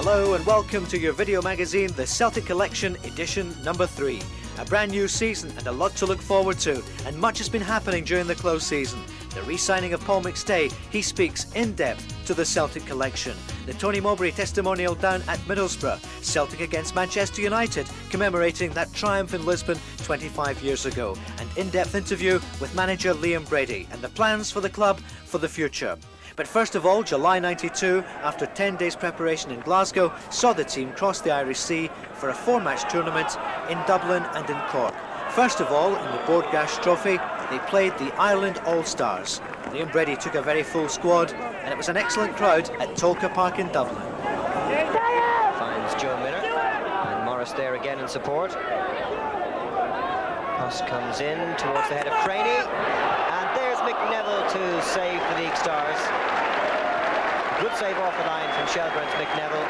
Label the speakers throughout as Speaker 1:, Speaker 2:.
Speaker 1: Hello and welcome to your video magazine, the Celtic Collection edition number 3. A brand new season and a lot to look forward to, and much has been happening during the close season. The re-signing of Paul McStay, he speaks in depth to the Celtic Collection. The Tony Mowbray Testamonial down at Middlesbrough. Celtic against Manchester United, commemorating that triumph in Lisbon 25 years ago. An in-depth interview with manager Liam Brady and the plans for the club for the future. But first of all, July '92, after 10 days preparation in Glasgow, saw the team cross the Irish Sea for a 4-match tournament in Dublin and in Cork. First of all, in the Bordgash Trophy, they played the Ireland All-Stars. Liam Brady took a very full squad, and it was an excellent crowd at Tolka Park in Dublin.
Speaker 2: Finds Joe Miller, and Morris there again in support. Cross comes in towards the head of Craney, and there's McNeville to save the League Stars. Good save off the line from Shelburne's McNeville.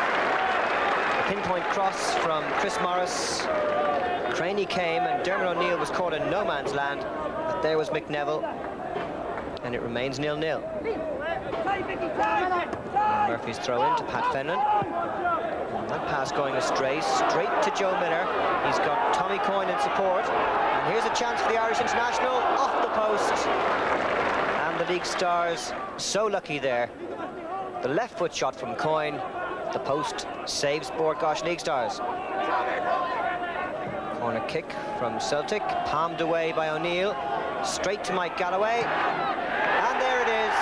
Speaker 2: A pinpoint cross from Chris Morris. Craney came and Dermot O'Neill was caught in no man's land, but there was McNeville, and it remains 0-0. Murphy's throw in to Pat Fenlon. And that pass going astray, straight to Joe Miller. He's got Tommy Coyne in support, and here's a chance for the Irish international, off the post. And the League Stars so lucky there. The left foot shot from Coyne, the post saves Bordgash League Stars. Corner kick from Celtic, palmed away by O'Neill, straight to Mike Galloway, and there it is,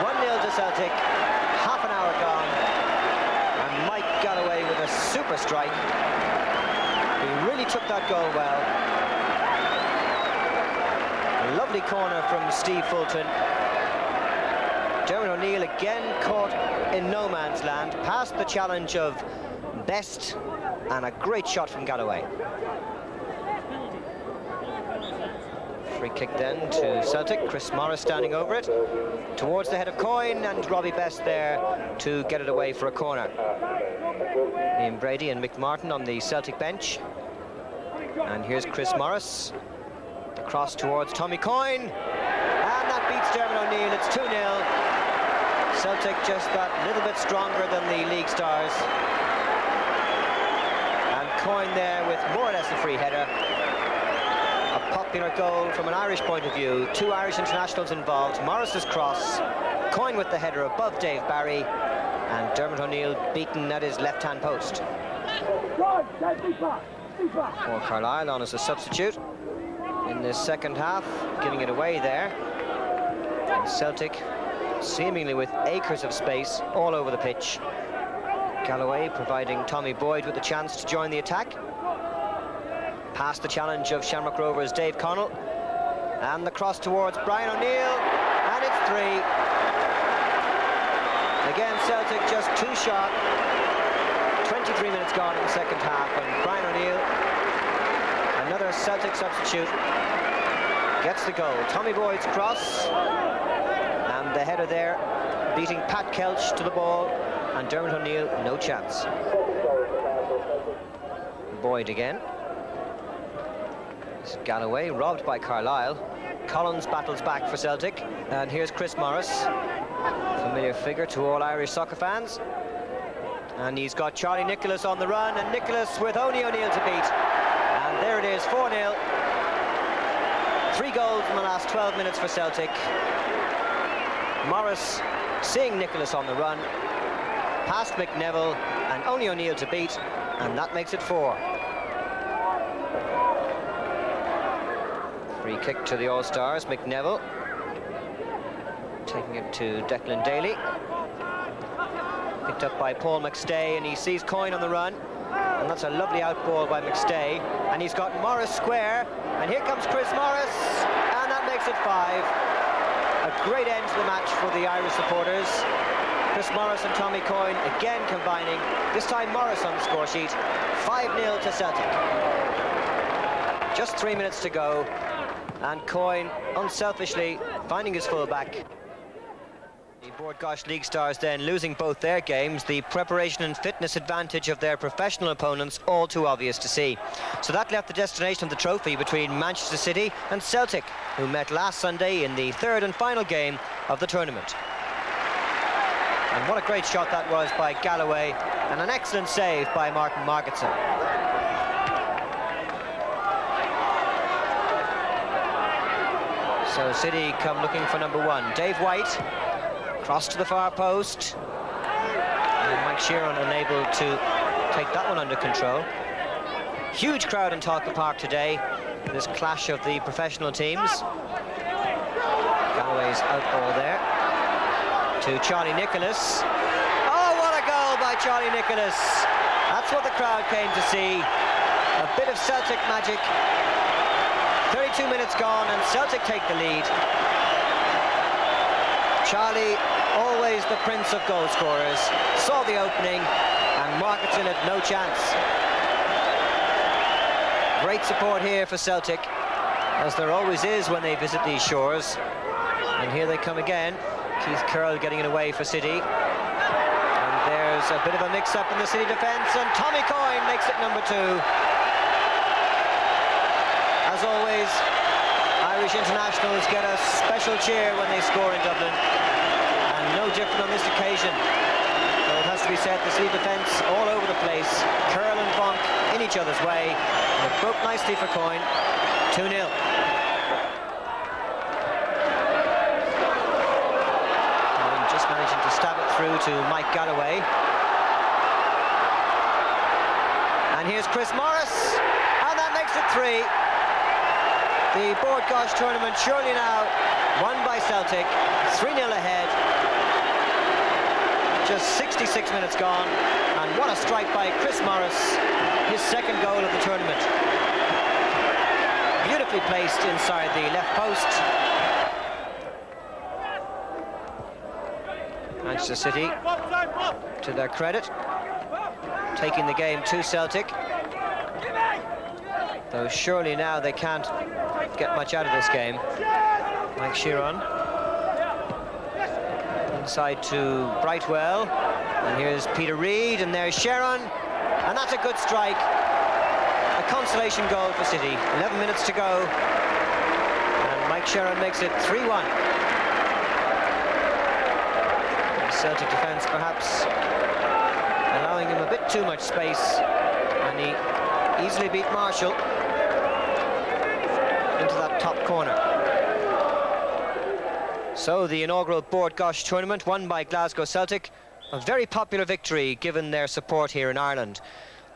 Speaker 2: 1-0 to Celtic, half an hour gone, and Mike Galloway with a super strike. He really took that goal well. A lovely corner from Steve Fulton. Dermot O'Neill again caught in no man's land, past the challenge of Best, and a great shot from Galloway. Free kick then to Celtic, Chris Morris standing over it, towards the head of Coyne, and Robbie Best there to get it away for a corner. Liam Brady and Mick Martin on the Celtic bench. And here's Chris Morris. The cross towards Tommy Coyne, and that beats Dermot O'Neill. It's 2-0. Celtic just that little bit stronger than the League Stars. And Coyne there with more or less a free header. A popular goal from an Irish point of view. 2 Irish internationals involved. Morris's cross, Coyne with the header above Dave Barry, and Dermot O'Neill beaten at his left-hand post. Paul Carlisle on as a substitute in the second half, giving it away there. And Celtic seemingly with acres of space all over the pitch. Galloway providing Tommy Boyd with a chance to join the attack. Past the challenge of Shamrock Rovers' Dave Connell, and the cross towards Brian O'Neill, and it's 3. Again, Celtic just too sharp. 23 minutes gone in the second half, and Brian O'Neill, another Celtic substitute, gets the goal. Tommy Boyd's cross, and the header there beating Pat Kelch to the ball, and Dermot O'Neill no chance. Boyd again. It's Galloway robbed by Carlisle. Collins battles back for Celtic, and here's Chris Morris, familiar figure to all Irish soccer fans, and he's got Charlie Nicholas on the run, and Nicholas with only O'Neill to beat, and there it is, 4-0. 3 goals in the last 12 minutes for Celtic. Morris seeing Nicholas on the run, past McNeville, and only O'Neill to beat, and that makes it 4. Free kick to the All-Stars, McNeville taking it to Declan Daly, picked up by Paul McStay, and he sees Coyne on the run, and that's a lovely outball by McStay, and he's got Morris square, and here comes Chris Morris, and that makes it 5. A great end to the match for the Irish supporters. Chris Morris and Tommy Coyne again combining, this time Morris on the score sheet. 5-0 to Celtic. Just 3 minutes to go, and Coyne unselfishly finding his fullback. The Bordgash League Stars then losing both their games, the preparation and fitness advantage of their professional opponents all too obvious to see. So that left the destination of the trophy between Manchester City and Celtic, who met last Sunday in the 3rd and final game of the tournament. And what a great shot that was by Galloway. And an excellent save by Martin Margetson. So City come looking for number 1. Dave White, cross to the far post. And Mike Sheeran unable to take that one under control. Huge crowd in Talca Park today, in this clash of the professional teams. Galloway's out ball there to Charlie Nicholas. Oh, what a goal by Charlie Nicholas! That's what the crowd came to see. A bit of Celtic magic. 32 minutes gone and Celtic take the lead. Charlie, always the prince of goal scorers, saw the opening and Margetson had no chance. Great support here for Celtic, as there always is when they visit these shores. And here they come again. Keith Curl getting it away for City. And there's a bit of a mix-up in the City defence, and Tommy Coyne makes it number 2. As always, Irish internationals get a special cheer when they score in Dublin, and no different on this occasion. So it has to be said, the City defence all over the place. Curl and Vonk in each other's way. And it broke nicely for Coyne. 2-0. Just managing to stab it through to Mike Galloway. And here's Chris Morris, and that makes it 3. The Bord Gáis tournament surely now won by Celtic, 3-0 ahead. Just 66 minutes gone, and what a strike by Chris Morris, his second goal of the tournament. Beautifully placed inside the left post. Manchester City, to their credit, taking the game to Celtic. Though surely now they can't get much out of this game. Mike Sheeran. Inside to Brightwell. And here's Peter Reid, and there's Sheeran. And that's a good strike. A consolation goal for City. 11 minutes to go. And Mike Sheeran makes it 3-1. Celtic defence perhaps allowing him a bit too much space. And he easily beat Marshall into that top corner. So the inaugural Bord Gáis tournament won by Glasgow Celtic, a very popular victory given their support here in Ireland.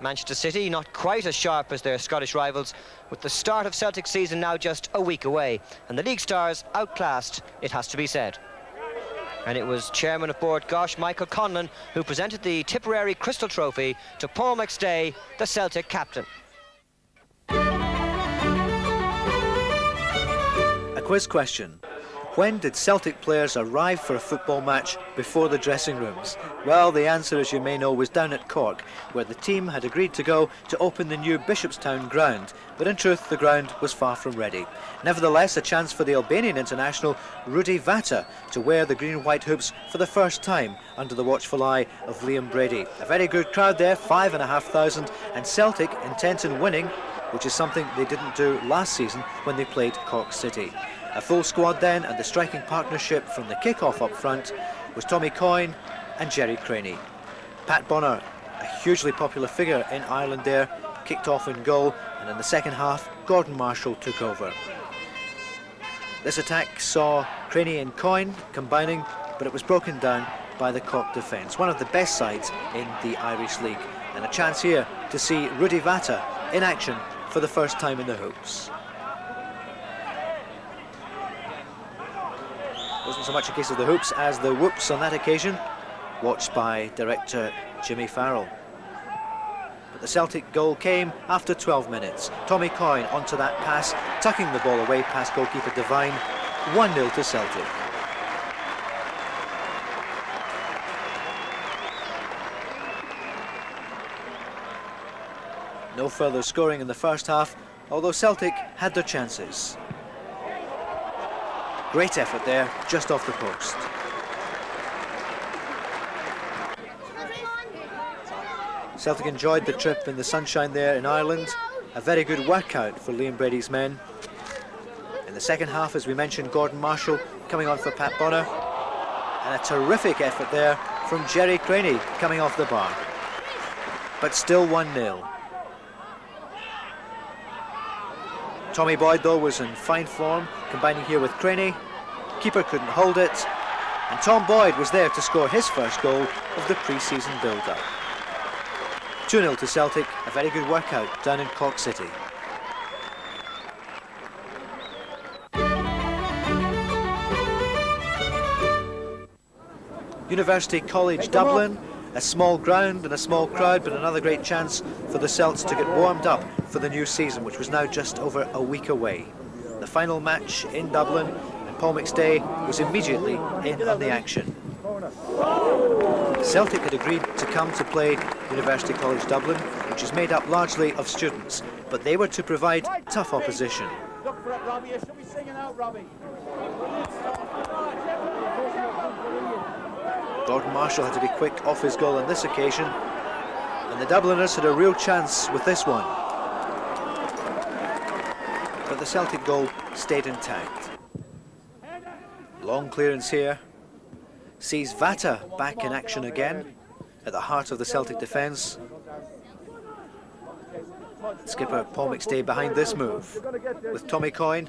Speaker 2: Manchester City not quite as sharp as their Scottish rivals, with the start of Celtic season now just a week away, and the League Stars outclassed, it has to be said. And it was chairman of Bord Gáis, Michael Conlon, who presented the Tipperary Crystal Trophy to Paul McStay, the Celtic captain.
Speaker 1: A quiz question. When did Celtic players arrive for a football match before the dressing rooms? Well, the answer, as you may know, was down at Cork, where the team had agreed to go to open the new Bishopstown ground, but in truth the ground was far from ready. Nevertheless, a chance for the Albanian international Rudi Vata to wear the green and white hoops for the first time under the watchful eye of Liam Brady. A very good crowd there, 5,500, and Celtic intent on winning, which is something they didn't do last season when they played Cork City. A full squad then, and the striking partnership from the kick-off up front was Tommy Coyne and Jerry Craney. Pat Bonner, a hugely popular figure in Ireland there, kicked off in goal, and in the second half Gordon Marshall took over. This attack saw Craney and Coyne combining, but it was broken down by the Cork defence, one of the best sides in the Irish League, and a chance here to see Rudi Vata in action for the first time in the hoops. Wasn't so much a case of the hoops as the whoops on that occasion, watched by director Jimmy Farrell. But the Celtic goal came after 12 minutes. Tommy Coyne onto that pass, tucking the ball away past goalkeeper Devine. 1-0 to Celtic. No further scoring in the first half, although Celtic had their chances. Great effort there, just off the post. Celtic enjoyed the trip in the sunshine there in Ireland. A very good workout for Liam Brady's men. In the second half, as we mentioned, Gordon Marshall coming on for Pat Bonner. And a terrific effort there from Jerry Craney coming off the bar. but still 1-0. Tommy Boyd, though, was in fine form, combining here with Craney. Keeper couldn't hold it, and Tom Boyd was there to score his first goal of the pre-season build-up. 2-0 to Celtic, a very good workout down in Cork City. University College Dublin, a small ground and a small crowd, but another great chance for the Celts to get warmed up for the new season, which was now just over a week away. The final match in Dublin, and Paul McStay was immediately in on the action. Celtic had agreed to come to play University College Dublin, which is made up largely of students, but they were to provide tough opposition.
Speaker 3: Look for it, Robbie. You should be singing out, Robbie.
Speaker 1: Gordon Marshall had to be quick off his goal on this occasion, and the Dubliners had a real chance with this one. But the Celtic goal stayed intact. Long clearance here sees Vata back in action again at the heart of the Celtic defence. Skipper Paul McStay behind this move with Tommy Coyne.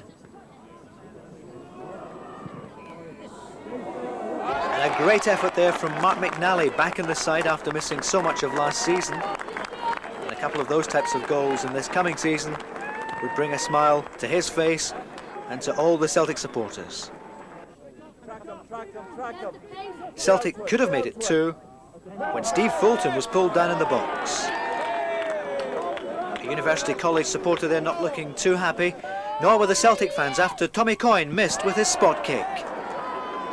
Speaker 1: And a great effort there from Mark McNally, back in the side after missing so much of last season. And a couple of those types of goals in this coming season would bring a smile to his face and to all the Celtic supporters. Celtic could have made it 2 when Steve Fulton was pulled down in the box. A University College supporter there not looking too happy, nor were the Celtic fans after Tommy Coyne missed with his spot kick.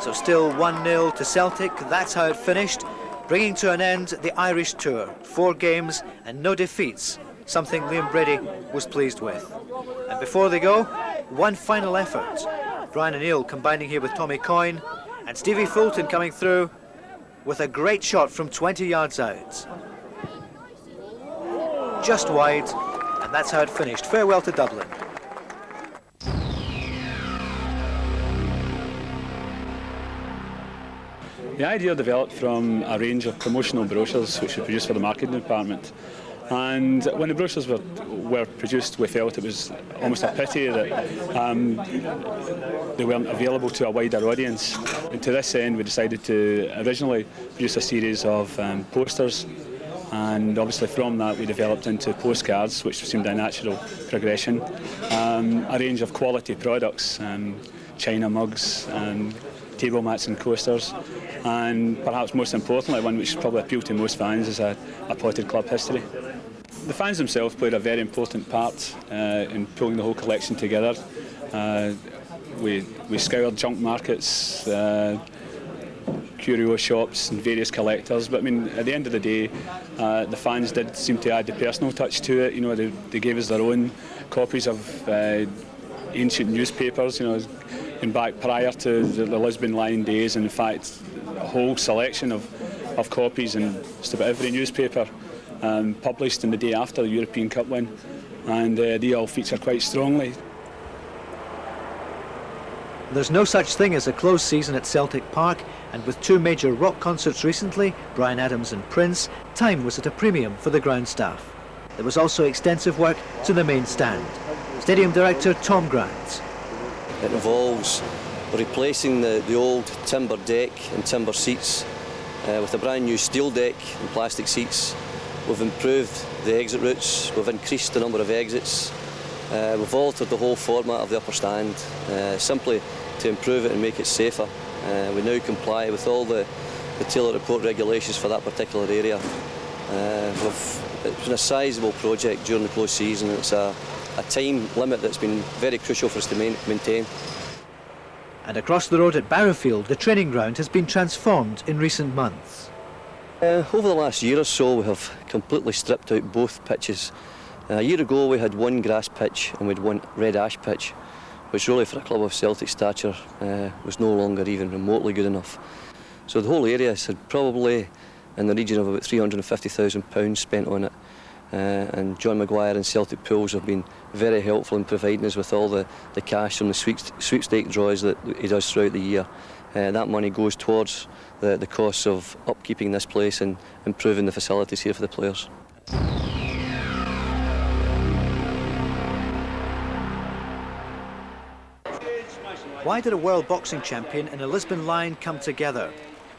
Speaker 1: So still 1-0 to Celtic, that's how it finished, bringing to an end the Irish tour. 4 games and no defeats, something Liam Brady was pleased with. And before they go, one final effort. Brian O'Neill combining here with Tommy Coyne, and Stevie Fulton coming through with a great shot from 20 yards out. Just wide, and that's how it finished. Farewell to Dublin.
Speaker 4: The idea developed from a range of promotional brochures which we produced for the marketing department. And when the brochures were produced, we felt it was almost a pity that they weren't available to a wider audience. And to this end, we decided to originally produce a series of posters. And obviously from that, we developed into postcards, which seemed a natural progression. A range of quality products, china mugs, table mats and coasters, and perhaps most importantly, one which probably appealed to most fans, is a potted club history. The fans themselves played a very important part in pulling the whole collection together. We scoured junk markets, curio shops and various collectors, but I mean, at the end of the day, the fans did seem to add the personal touch to it. You know, they gave us their own copies of ancient newspapers, you know, and back prior to the Lisbon Lions days, and in fact a whole selection of copies in just about every newspaper published in the day after the European Cup win, and they all feature quite strongly.
Speaker 1: There's no such thing as a closed season at Celtic Park, and with 2 major rock concerts recently, Bryan Adams and Prince, time was at a premium for the ground staff. There was also extensive work to the main stand. Stadium director Tom Grant.
Speaker 5: It involves replacing the old timber deck and timber seats with a brand new steel deck and plastic seats. We've improved the exit routes, we've increased the number of exits, we've altered the whole format of the upper stand simply to improve it and make it safer. We now comply with all the Taylor Report regulations for that particular area. It's been a sizable project during the close season. It's a time limit that's been very crucial for us to maintain.
Speaker 1: And across the road at Barrowfield, the training ground has been transformed in recent months.
Speaker 5: Over the last year or so, we have completely stripped out both pitches. A year ago we had one grass pitch and we had one red ash pitch, which really for a club of Celtic stature was no longer even remotely good enough. So the whole area had probably in the region of about £350,000 spent on it. And John Maguire and Celtic Pools have been very helpful in providing us with all the cash from the sweepstake draws that he does throughout the year. That money goes towards the costs of upkeeping this place and improving the facilities here for the players.
Speaker 1: Why did a world boxing champion and a Lisbon Lion come together?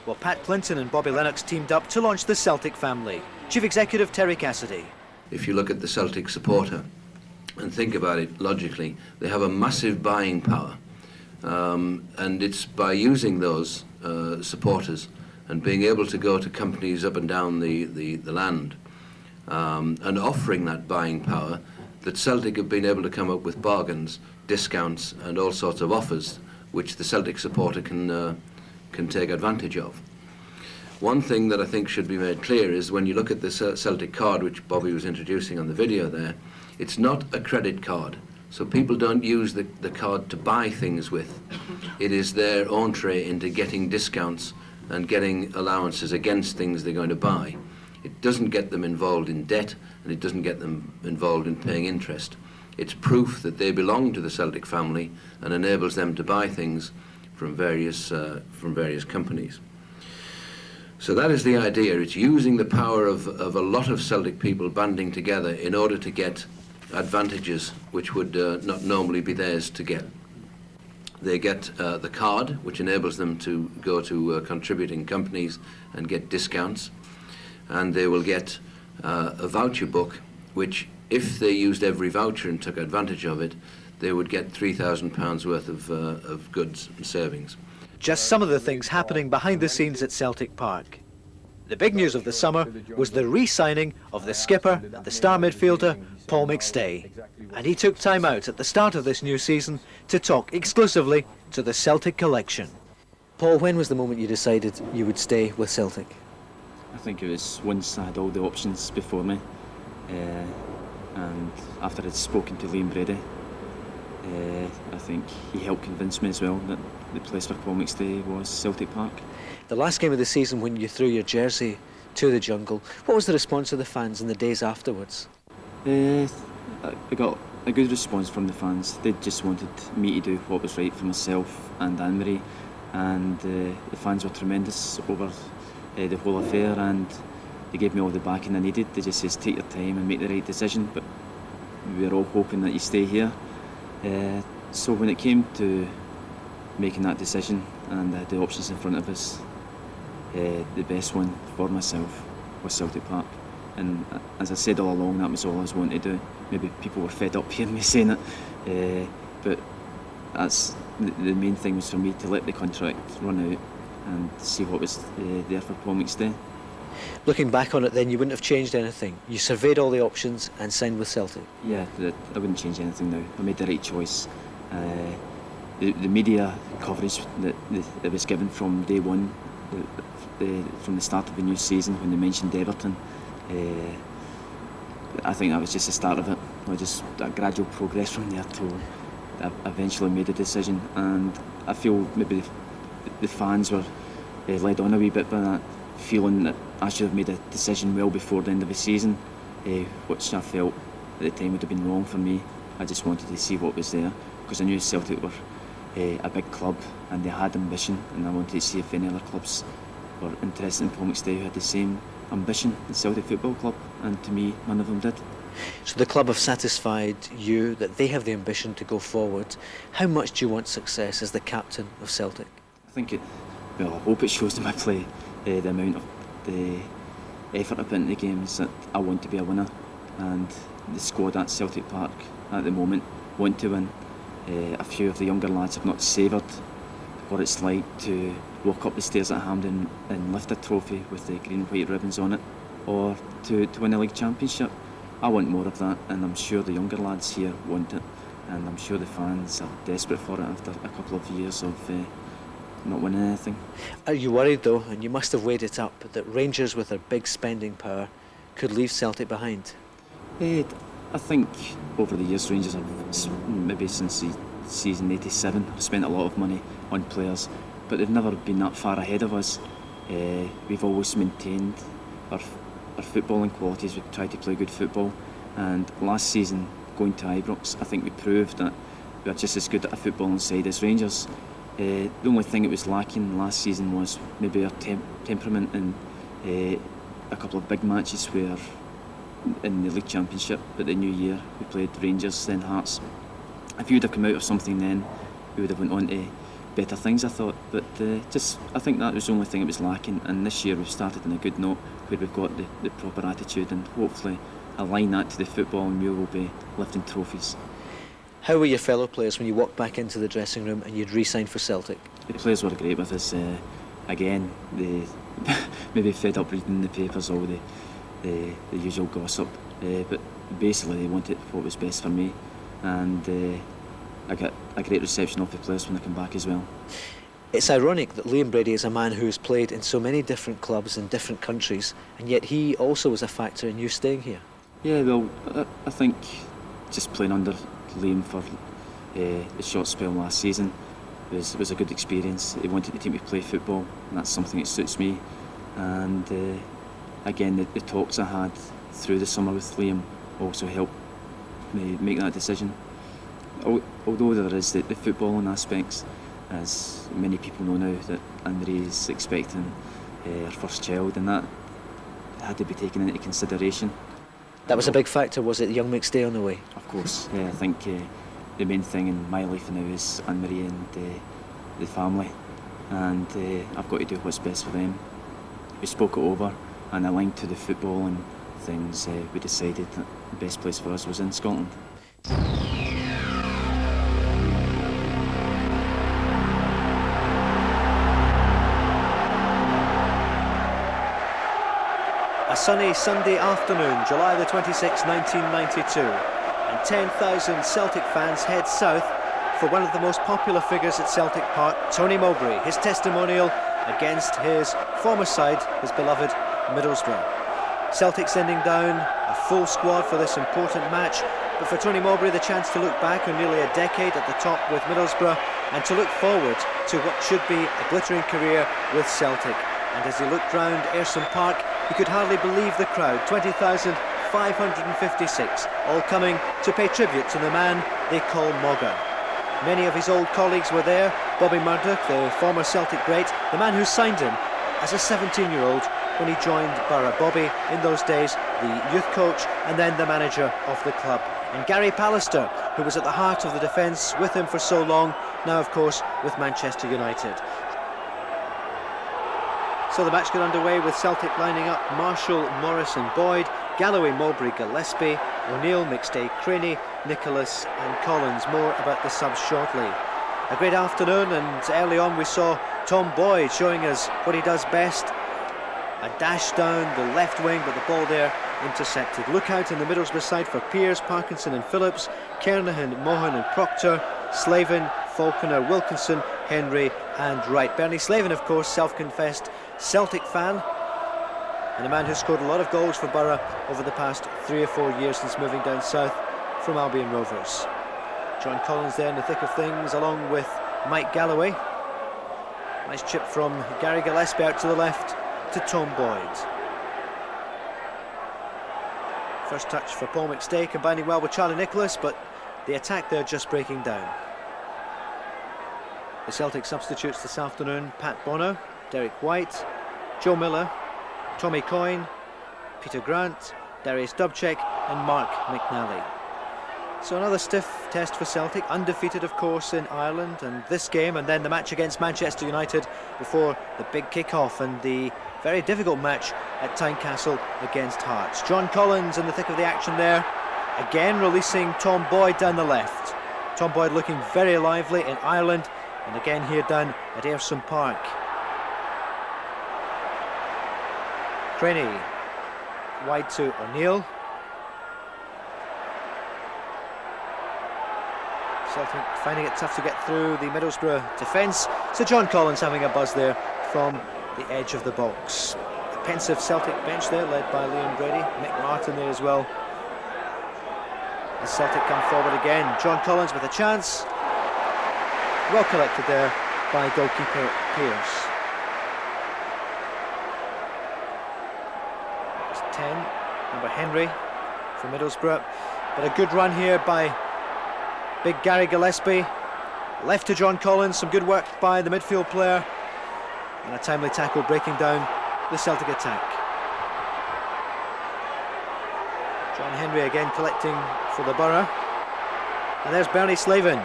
Speaker 1: Well, Pat Clinton and Bobby Lennox teamed up to launch the Celtic family. Chief Executive Terry Cassidy.
Speaker 6: If you look at the Celtic supporter and think about it logically, they have a massive buying power. And it's by using those supporters and being able to go to companies up and down the land and offering that buying power that Celtic have been able to come up with bargains, discounts and all sorts of offers which the Celtic supporter can take advantage of. One thing that I think should be made clear is when you look at the Celtic card, which Bobby was introducing on the video there, it's not a credit card. So people don't use the card to buy things with. It is their entree into getting discounts and getting allowances against things they're going to buy. It doesn't get them involved in debt, and it doesn't get them involved in paying interest. It's proof that they belong to the Celtic family and enables them to buy things from various companies. So that is the idea. It's using the power of a lot of Celtic people banding together in order to get advantages which would not normally be theirs to get. They get the card, which enables them to go to contributing companies and get discounts, and they will get a voucher book, which if they used every voucher and took advantage of it, they would get £3,000 worth of goods and servings.
Speaker 1: Just some of the things happening behind the scenes at Celtic Park. The big news of the summer was the re-signing of the skipper and the star midfielder, Paul McStay. And he took time out at the start of this new season to talk exclusively to the Celtic Collection. Paul, when was the moment you decided you would stay with Celtic?
Speaker 7: I think it was once I had all the options before me, and after I'd spoken to Liam Brady, I think he helped convince me as well that the place for Paul McStay was Celtic Park.
Speaker 1: The last game of the season when you threw your jersey to the jungle, what was the response of the fans in the days afterwards?
Speaker 7: I got a good response from the fans. They just wanted me to do what was right for myself and Anne-Marie, and the fans were tremendous over the whole affair, and they gave me all the backing I needed. They just says take your time and make the right decision, but we were all hoping that you stay here. So when it came to making that decision and I had the options in front of us, the best one for myself was Celtic Park. And as I said all along, that was all I was wanting to do. Maybe people were fed up hearing me saying it, but that's the main thing was for me to let the contract run out and see what was there for Paul McStay.
Speaker 1: Looking back on it then, you wouldn't have changed anything. You surveyed all the options and signed with Celtic.
Speaker 7: Yeah, I wouldn't change anything now. I made the right choice. The media coverage that was given from day one, from the start of the new season when they mentioned Everton, I think that was just the start of it. Just a gradual progress from there till I eventually made a decision, and I feel maybe the fans were led on a wee bit by that, feeling that I should have made a decision well before the end of the season, which I felt at the time would have been wrong for me. I just wanted to see what was there, because I knew Celtic were a big club and they had ambition, and I wanted to see if any other clubs were interested in Paul McStay who had the same ambition as Celtic Football Club, and to me none of them did.
Speaker 1: So the club have satisfied you that they have the ambition to go forward. How much do you want success as the captain of Celtic?
Speaker 7: I think I hope it shows in my play the amount of the effort I put into the games that I want to be a winner, and the squad at Celtic Park at the moment want to win. A few of the younger lads have not savoured what it's like to walk up the stairs at Hampden and lift a trophy with the green and white ribbons on it, or to win a league championship. I want more of that, and I'm sure the younger lads here want it, and I'm sure the fans are desperate for it after a couple of years of not winning anything.
Speaker 1: Are you worried though, and you must have weighed it up, that Rangers with their big spending power could leave Celtic behind?
Speaker 7: I think over the years Rangers have, maybe since the season 87, have spent a lot of money on players, but they've never been that far ahead of us. We've always maintained our footballing qualities. We've tried to play good football, and last season going to Ibrox, I think we proved that we are just as good at a footballing side as Rangers. The only thing it was lacking last season was maybe our temperament in a couple of big matches where in the League Championship, but the new year we played Rangers, then Hearts. If we would have come out of something then, we would have went on to better things, I thought. But I think that was the only thing that was lacking. And this year we've started on a good note, where we've got the proper attitude, and hopefully align that to the football, and we will be lifting trophies.
Speaker 1: How were your fellow players when you walked back into the dressing room and you'd re-signed for Celtic?
Speaker 7: The players were great with us. Again, they maybe fed up reading the papers, all the usual gossip, but basically they wanted what was best for me, and I got a great reception of the players when I come back as well.
Speaker 1: It's ironic that Liam Brady is a man who has played in so many different clubs in different countries, and yet he also was a factor in you staying here.
Speaker 7: Yeah, well, I think just playing under Liam for the short spell last season was a good experience. He wanted the team to play football, and that's something that suits me. And again, the talks I had through the summer with Liam also helped me make that decision. Although there is the footballing aspects, as many people know now that Anne-Marie is expecting her first child, and that had to be taken into consideration.
Speaker 1: That was a big factor, was it, young McStay on the way?
Speaker 7: Of course, yeah, I think the main thing in my life now is Anne-Marie and the family, and I've got to do what's best for them. We spoke it over, and aligned to the football and things, we decided that the best place for us was in Scotland.
Speaker 1: A sunny Sunday afternoon, July the 26th, 1992, and 10,000 Celtic fans head south for one of the most popular figures at Celtic Park, Tony Mowbray, his testimonial against his former side, his beloved Middlesbrough. Celtic sending down a full squad for this important match, but for Tony Mowbray the chance to look back on nearly a decade at the top with Middlesbrough and to look forward to what should be a glittering career with Celtic. And as he looked round Ayresome Park, he could hardly believe the crowd, 20,556, all coming to pay tribute to the man they call Mogger. Many of his old colleagues were there. Bobby Murdoch, the former Celtic great, the man who signed him as a 17-year-old when he joined Borough. Bobby, in those days, the youth coach and then the manager of the club. And Gary Pallister, who was at the heart of the defence with him for so long, now of course with Manchester United. So the match got underway with Celtic lining up Marshall, Morrison, Boyd, Galloway, Mowbray, Gillespie, O'Neill, McStay, Craney, Nicholas and Collins. More about the subs shortly. A great afternoon, and early on we saw Tom Boyd showing us what he does best. A dash down the left wing, but the ball there intercepted. Look out in the Middlesbrough side for Pearce, Parkinson and Phillips, Kernahan, Mohan and Proctor, Slavin, Falconer, Wilkinson, Henry and Wright. Bernie Slavin, of course, self-confessed Celtic fan, and a man who scored a lot of goals for Borough over the past 3 or 4 years since moving down south from Albion Rovers. John Collins there in the thick of things, along with Mike Galloway. Nice chip from Gary Gillespie out to the left to Tom Boyd. First touch for Paul McStay, combining well with Charlie Nicholas, but the attack there just breaking down. The Celtic substitutes this afternoon: Pat Bonner, Derek White, Joe Miller, Tommy Coyne, Peter Grant, Darius Dubček and Mark McNally. So another stiff test for Celtic, undefeated of course in Ireland, and this game and then the match against Manchester United before the big kick-off and the very difficult match at Tynecastle against Hearts. John Collins in the thick of the action there, again releasing Tom Boyd down the left. Tom Boyd looking very lively in Ireland, and again here down at Ayresome Park. Craney, wide to O'Neill. Celtic finding it tough to get through the Middlesbrough defence. So John Collins having a buzz there from the edge of the box. A pensive Celtic bench there, led by Liam Brady. Mick Martin there as well. As Celtic come forward again, John Collins with a chance. Well collected there by goalkeeper Pearce. 10, number Henry for Middlesbrough, but a good run here by big Gary Gillespie. Left to John Collins, some good work by the midfield player, and a timely tackle breaking down the Celtic attack. John Henry again collecting for the Borough. And there's Bernie Slavin.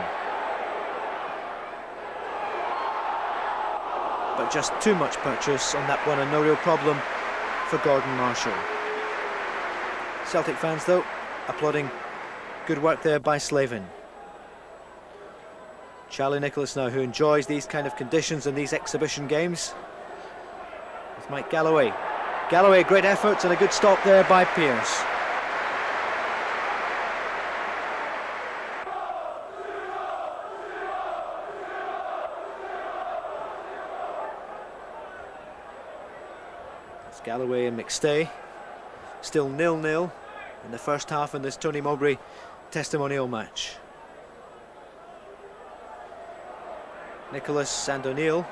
Speaker 1: But just too much purchase on that one, and no real problem for Gordon Marshall. Celtic fans, though, applauding good work there by Slavin. Charlie Nicholas now, who enjoys these kind of conditions and these exhibition games, with Mike Galloway. Galloway, great efforts and a good stop there by Pearce. It's Galloway and McStay, still 0-0 in the first half in this Tony Mowbray testimonial match. Nicholas and O'Neill.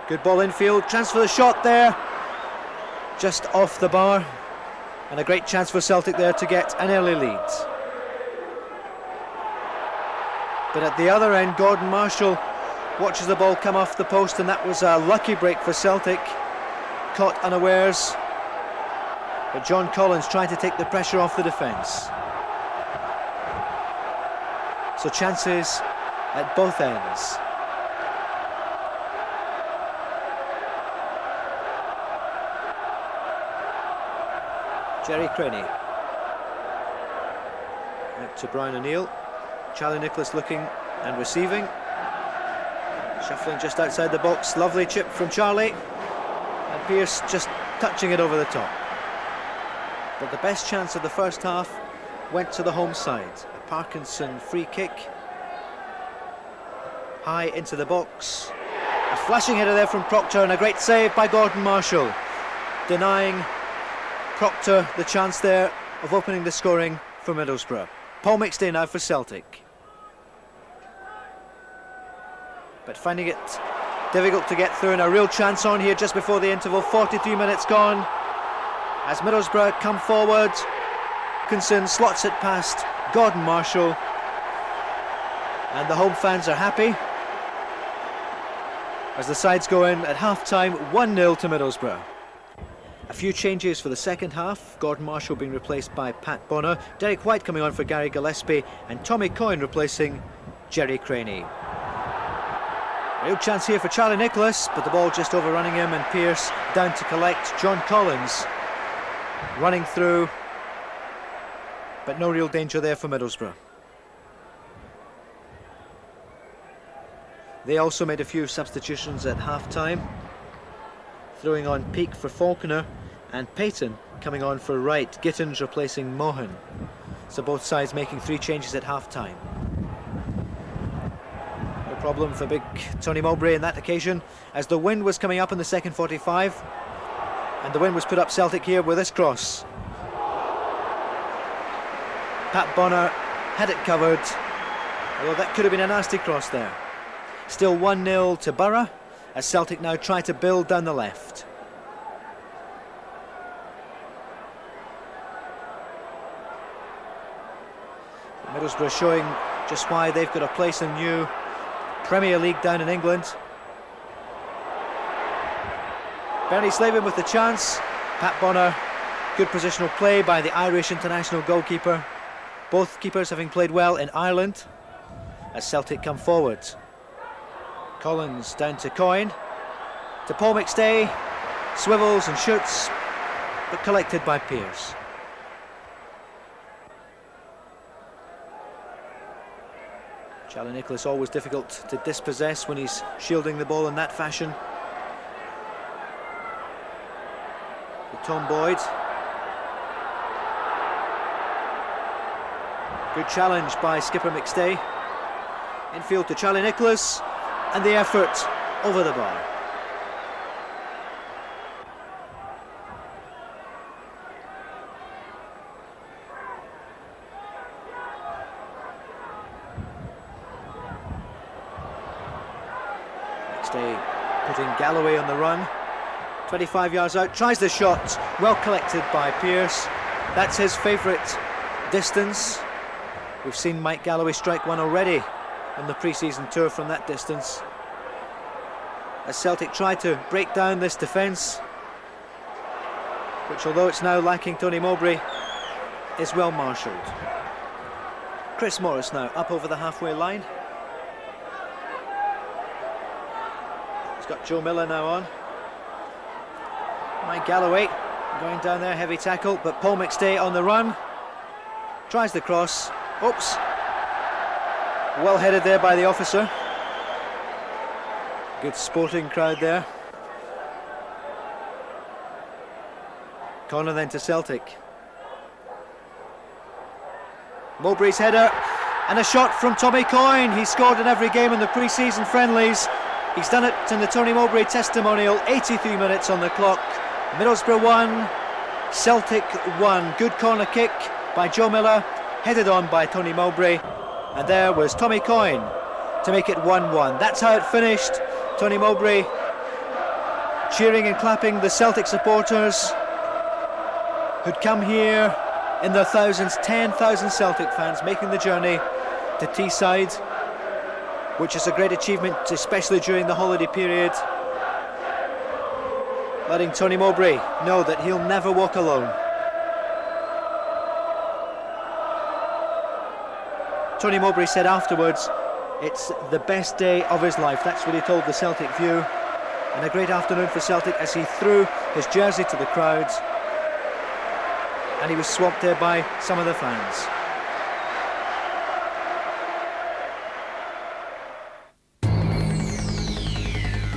Speaker 1: Good ball infield, chance for the shot there. Just off the bar. And a great chance for Celtic there to get an early lead. But at the other end, Gordon Marshall watches the ball come off the post, and that was a lucky break for Celtic. Caught unawares. But John Collins trying to take the pressure off the defence. So chances at both ends. Jerry Craney. Out to Brian O'Neill. Charlie Nicholas looking and receiving. Shuffling just outside the box. Lovely chip from Charlie. And Pearce just touching it over the top. But the best chance of the first half went to the home side. A Parkinson free kick. High into the box. A flashing header there from Proctor, and a great save by Gordon Marshall, denying Proctor the chance there of opening the scoring for Middlesbrough. Paul McStay now for Celtic. But finding it difficult to get through, and a real chance on here just before the interval. 43 minutes gone as Middlesbrough come forward. Parkinson slots it past Gordon Marshall, and the home fans are happy as the sides go in at half-time. 1-0 to Middlesbrough. A few changes for the second half. Gordon Marshall being replaced by Pat Bonner, Derek White coming on for Gary Gillespie, and Tommy Coyne replacing Jerry Craney. Real chance here for Charlie Nicholas, but the ball just overrunning him, and Pearce down to collect. John Collins running through, but no real danger there for Middlesbrough. They also made a few substitutions at half-time. Throwing on Peake for Faulkner, and Payton coming on for Wright. Gittins replacing Mohan. So both sides making 3 changes at half-time. No problem for big Tony Mowbray in that occasion, as the wind was coming up in the second 45, and the wind was put up Celtic here with this cross. Pat Bonner had it covered, although that could have been a nasty cross there. Still 1-0 to Borough, as Celtic now try to build down the left. Middlesbrough showing just why they've got a place in new Premier League down in England. Bernie Slavin with the chance. Pat Bonner, good positional play by the Irish international goalkeeper. Both keepers having played well in Ireland as Celtic come forward. Collins down to Coyne, to Paul McStay, swivels and shoots, but collected by Pearce. Charlie Nicholas always difficult to dispossess when he's shielding the ball in that fashion. To Tom Boyd. Good challenge by skipper McStay. Infield to Charlie Nicholas, and the effort over the bar. McStay putting Galloway on the run. 25 yards out, tries the shot, well collected by Pearce. That's his favourite distance. We've seen Mike Galloway strike one already on the pre-season tour from that distance, as Celtic try to break down this defence, which, although it's now lacking Tony Mowbray, is well marshalled. Chris Morris now up over the halfway line. He's got Joe Miller now on. Mike Galloway going down there, heavy tackle, but Paul McStay on the run. Tries the cross. Oops. Well headed there by the officer. Good sporting crowd there. Corner then to Celtic. Mowbray's header and a shot from Tommy Coyne. He's scored in every game in the pre-season friendlies. He's done it in the Tony Mowbray Testamonial. 83 minutes on the clock. Middlesbrough 1, Celtic 1. Good corner kick by Joe Miller, headed on by Tony Mowbray, and there was Tommy Coyne to make it 1-1. That's how it finished. Tony Mowbray cheering and clapping the Celtic supporters who'd come here in their thousands, 10,000 Celtic fans making the journey to Teesside, which is a great achievement, especially during the holiday period, letting Tony Mowbray know that he'll never walk alone. Tony Mowbray said afterwards, it's the best day of his life. That's what he told the Celtic View. And a great afternoon for Celtic as he threw his jersey to the crowds. And he was swamped there by some of the fans.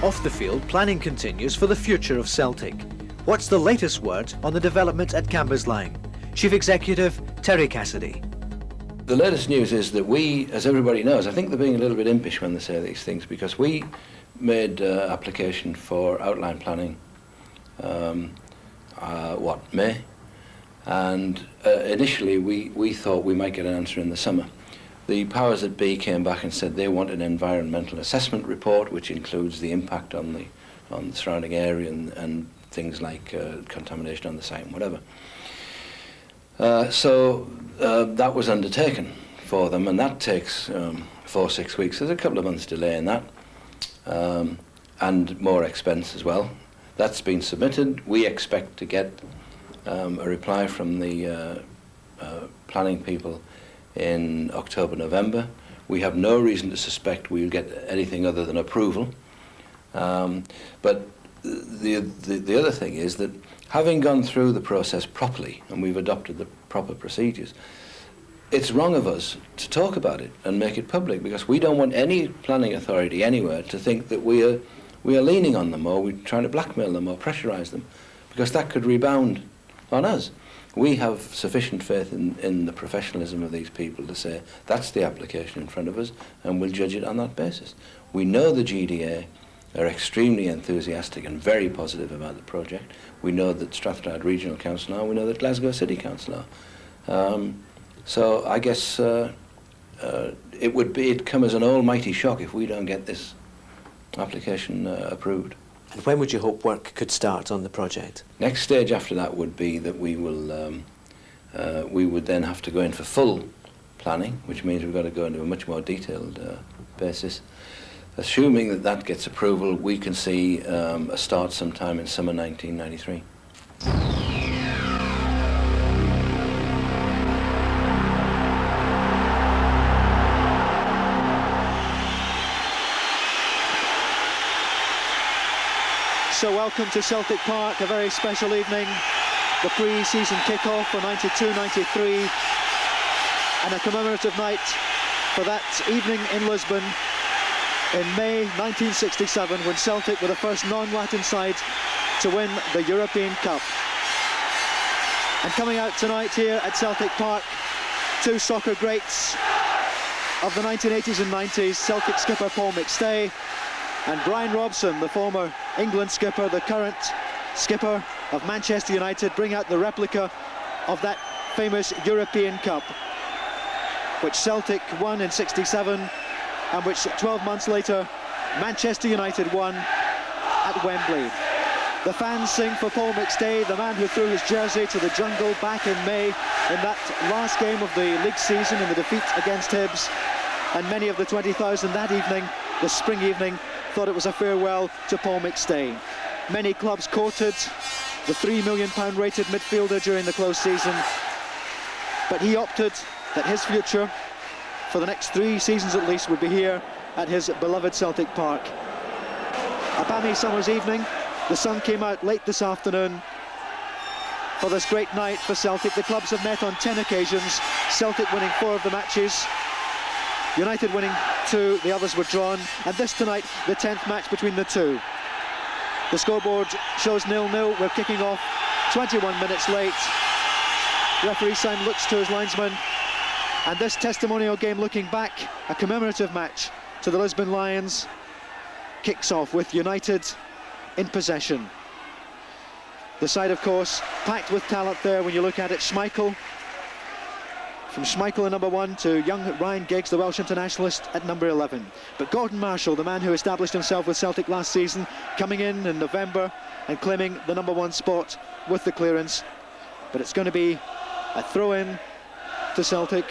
Speaker 1: Off the field, planning continues for the future of Celtic. What's the latest word on the development at Cambuslang? Chief Executive Terry Cassidy.
Speaker 6: The latest news is that we, as everybody knows, I think they're being a little bit impish when they say these things, because we made application for outline planning, May? And initially we thought we might get an answer in the summer. The powers that be came back and said they want an environmental assessment report, which includes the impact on the surrounding area and things like contamination on the site and whatever. So that was undertaken for them, and that takes 4 or 6 weeks. There's a couple of months delay in that, and more expense as well. That's been submitted. We expect to get a reply from the planning people in October, November. We have no reason to suspect we'll get anything other than approval. But the other thing is that having gone through the process properly, and we've adopted the proper procedures, it's wrong of us to talk about it and make it public, because we don't want any planning authority anywhere to think that we are leaning on them, or we're trying to blackmail them or pressurise them, because that could rebound on us. We have sufficient faith in the professionalism of these people to say that's the application in front of us, and we'll judge it on that basis. We know the GDA are extremely enthusiastic and very positive about the project. We know that Strathclyde Regional Council are, we know that Glasgow City Council are. So I guess it'd come as an almighty shock if we don't get this application approved.
Speaker 1: And when would you hope work could start on the project?
Speaker 6: Next stage after that would be that we would then have to go in for full planning, which means we've got to go into a much more detailed basis. Assuming that that gets approval, we can see a start sometime in summer 1993.
Speaker 1: So welcome to Celtic Park, a very special evening, the pre-season kick-off for 92-93, and a commemorative night for that evening in Lisbon in May 1967, when Celtic were the first non-Latin side to win the European Cup. And coming out tonight here at Celtic Park, two soccer greats of the 1980s and 90s, Celtic skipper Paul McStay and Brian Robson, the former England skipper, the current skipper of Manchester United, bring out the replica of that famous European Cup, which Celtic won in '67 and which 12 months later Manchester United won at Wembley. The fans sing for Paul McStay, the man who threw his jersey to the jungle back in May in that last game of the league season in the defeat against Hibs, and many of the 20,000 that evening, the spring evening, thought it was a farewell to Paul McStay. Many clubs courted the £3 million rated midfielder during the close season,
Speaker 8: but he opted that his future, for the next 3 seasons at least, would be here at his beloved Celtic Park. A balmy summer's evening, the sun came out late this afternoon for this great night for Celtic. The clubs have met on 10 occasions, Celtic winning 4 of the matches, United winning 2, the others were drawn, and this tonight, the 10th match between the two. The scoreboard shows 0-0, we're kicking off 21 minutes late. Referee Simon looks to his linesman, and this testimonial game, looking back, a commemorative match to the Lisbon Lions, kicks off with United in possession. The side, of course, packed with talent there when you look at it. Schmeichel, from Schmeichel at number 1 to young Ryan Giggs, the Welsh internationalist, at number 11. But Gordon Marshall, the man who established himself with Celtic last season, coming in November and claiming the number 1 spot with the clearance. But it's going to be a throw-in to Celtic.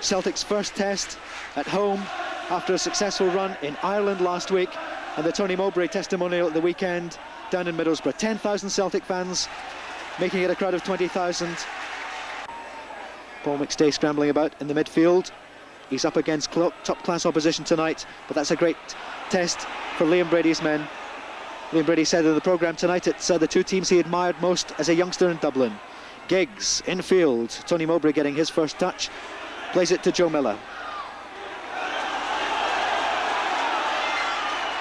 Speaker 8: Celtic's first test at home after a successful run in Ireland last week, and the Tony Mowbray Testamonial at the weekend down in Middlesbrough. 10,000 Celtic fans, making it a crowd of 20,000. Paul McStay scrambling about in the midfield. He's up against top-class opposition tonight, but that's a great test for Liam Brady's men. Liam Brady said in the programme tonight it's the 2 teams he admired most as a youngster in Dublin. Giggs, infield, Tony Mowbray getting his first touch, plays it to Joe Miller.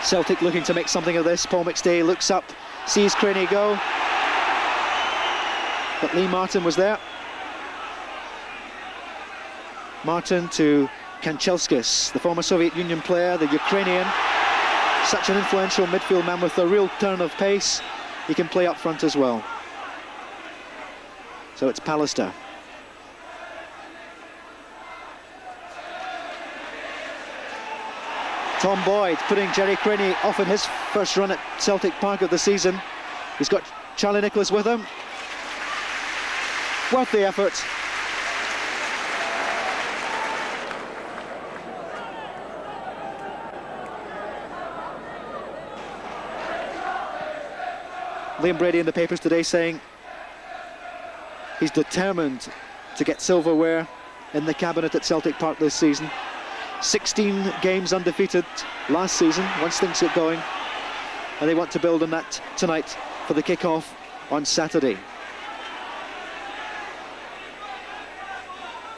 Speaker 8: Celtic looking to make something of this. Paul McStay looks up, sees Craney go, but Lee Martin was there. Martin to Kanchelskis, the former Soviet Union player, the Ukrainian. Such an influential midfield man with a real turn of pace. He can play up front as well. So it's Pallister. Tom Boyd putting Jerry Craney off in his first run at Celtic Park of the season. He's got Charlie Nicholas with him. Worth the effort. Liam Brady in the papers today saying he's determined to get silverware in the cabinet at Celtic Park this season. 16 games undefeated last season, once things get going, and they want to build on that tonight for the kick-off on Saturday.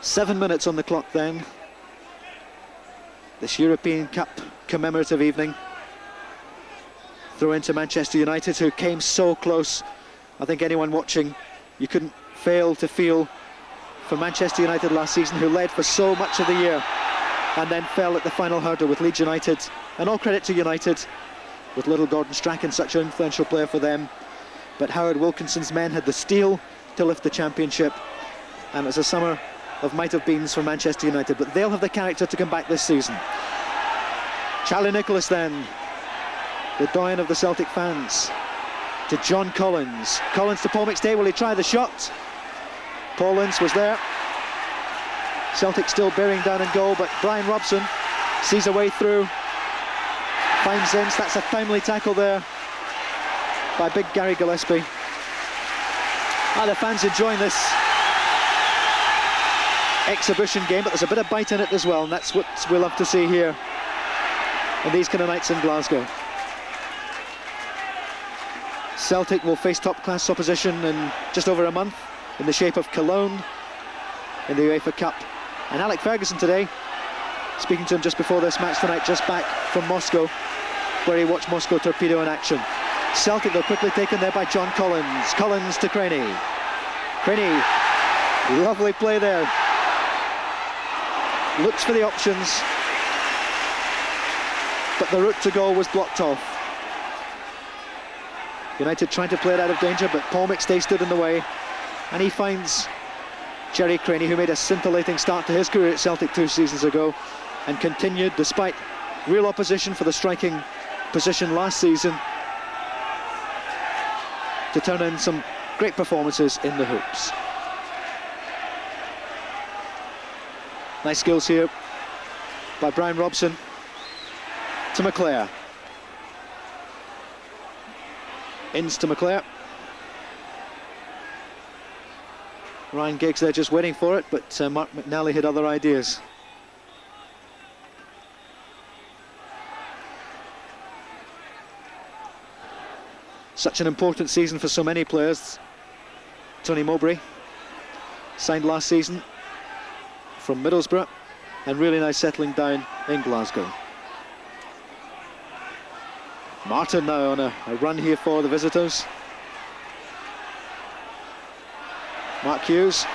Speaker 8: 7 minutes on the clock then. This European Cup commemorative evening. Throw into Manchester United, who came so close. I think anyone watching, you couldn't fail to feel for Manchester United last season, who led for so much of the year and then fell at the final hurdle with Leeds United. And all credit to United, with little Gordon Strachan, such an influential player for them. But Howard Wilkinson's men had the steel to lift the championship, and it was a summer of might-have-beens for Manchester United, but they'll have the character to come back this season. Charlie Nicholas then, the doyen of the Celtic fans, to John Collins. Collins to Paul McStay. Will he try the shot? Paul Ince was there. Celtic still bearing down in goal, but Brian Robson sees a way through, finds Ince. That's a timely tackle there by big Gary Gillespie. The fans enjoying this exhibition game, but there's a bit of bite in it as well, and that's what we love to see here on these kind of nights in Glasgow. Celtic will face top-class opposition in just over a month in the shape of Cologne in the UEFA Cup. And Alec Ferguson today, speaking to him just before this match tonight, just back from Moscow, where he watched Moscow Torpedo in action. Celtic, though, quickly taken there by John Collins. Collins to Craney. Craney, lovely play there. Looks for the options, but the route to goal was blocked off. United trying to play it out of danger, but Paul McStay stood in the way, and he finds Jerry Craney, who made a scintillating start to his career at Celtic 2 seasons ago, and continued, despite real opposition for the striking position last season, to turn in some great performances in the hoops. Nice skills here by Brian Robson to McClare. Ince to McClare. Ryan Giggs there just waiting for it, but Mark McNally had other ideas. Such an important season for so many players. Tony Mowbray, signed last season from Middlesbrough, and really nice settling down in Glasgow. Martin now on a run here for the visitors. Mark Hughes.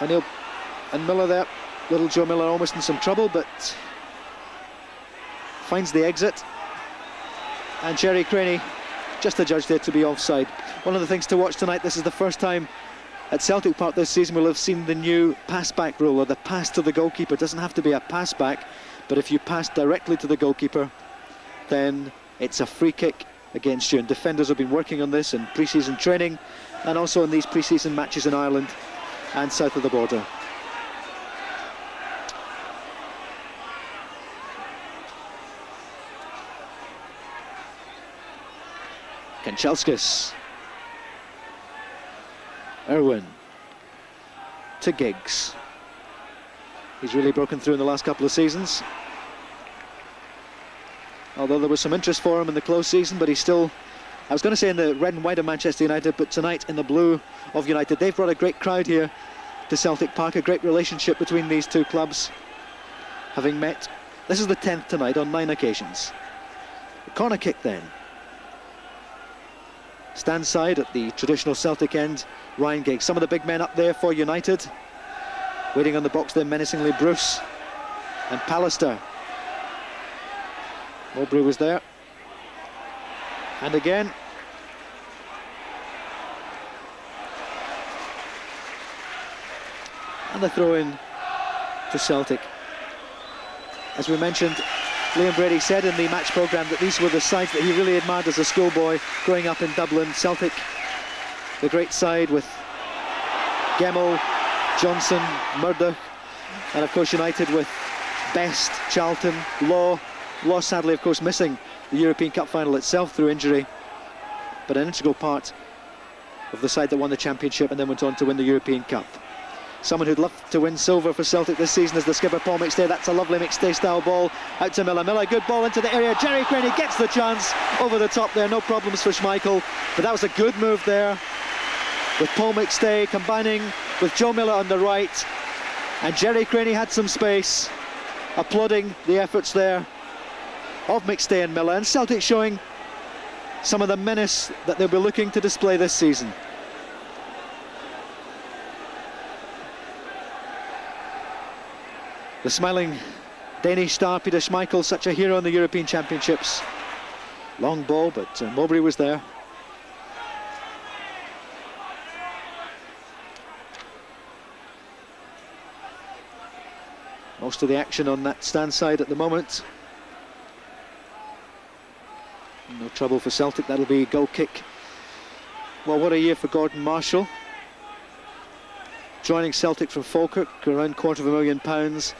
Speaker 8: O'Neill and Miller there. Little Joe Miller almost in some trouble, but finds the exit. And Jerry Craney just adjudged there to be offside. One of the things to watch tonight, this is the first time at Celtic Park this season we'll have seen the new pass-back rule, or the pass to the goalkeeper. It doesn't have to be a pass-back, but if you pass directly to the goalkeeper, then it's a free kick against you. And defenders have been working on this in pre-season training and also in these pre-season matches in Ireland and south of the border. Kanchelskis. Irwin to Giggs. He's really broken through in the last couple of seasons, although there was some interest for him in the close season, but he's still, I was going to say in the red and white of Manchester United, but tonight in the blue of United. They've brought a great crowd here to Celtic Park, a great relationship between these two clubs, having met. This is the 10th tonight on 9 occasions. The corner kick then. Stand side at the traditional Celtic end, Ryan Giggs. Some of the big men up there for United. Waiting on the box there menacingly, Bruce and Pallister. Mowbray was there. And again. And the throw in to Celtic. As we mentioned, Liam Brady said in the match programme that these were the sides that he really admired as a schoolboy growing up in Dublin. Celtic, the great side with Gemmell, Johnson, Murdoch, and of course United with Best, Charlton, Law. Law sadly of course missing the European Cup final itself through injury, but an integral part of the side that won the championship and then went on to win the European Cup. Someone who'd love to win silver for Celtic this season is the skipper Paul McStay. That's a lovely McStay style ball out to Miller. Miller, good ball into the area. Jerry Craney gets the chance over the top there. No problems for Schmeichel, but that was a good move there with Paul McStay combining with Joe Miller on the right, and Jerry Craney had some space, applauding the efforts there of McStay and Miller, and Celtic showing some of the menace that they'll be looking to display this season. The smiling Danish star Peter Schmeichel, such a hero in the European Championships. Long ball, but Mowbray was there. Most of the action on that stand side at the moment. No trouble for Celtic, that'll be a goal kick. Well, what a year for Gordon Marshall. Joining Celtic from Falkirk, around £250,000.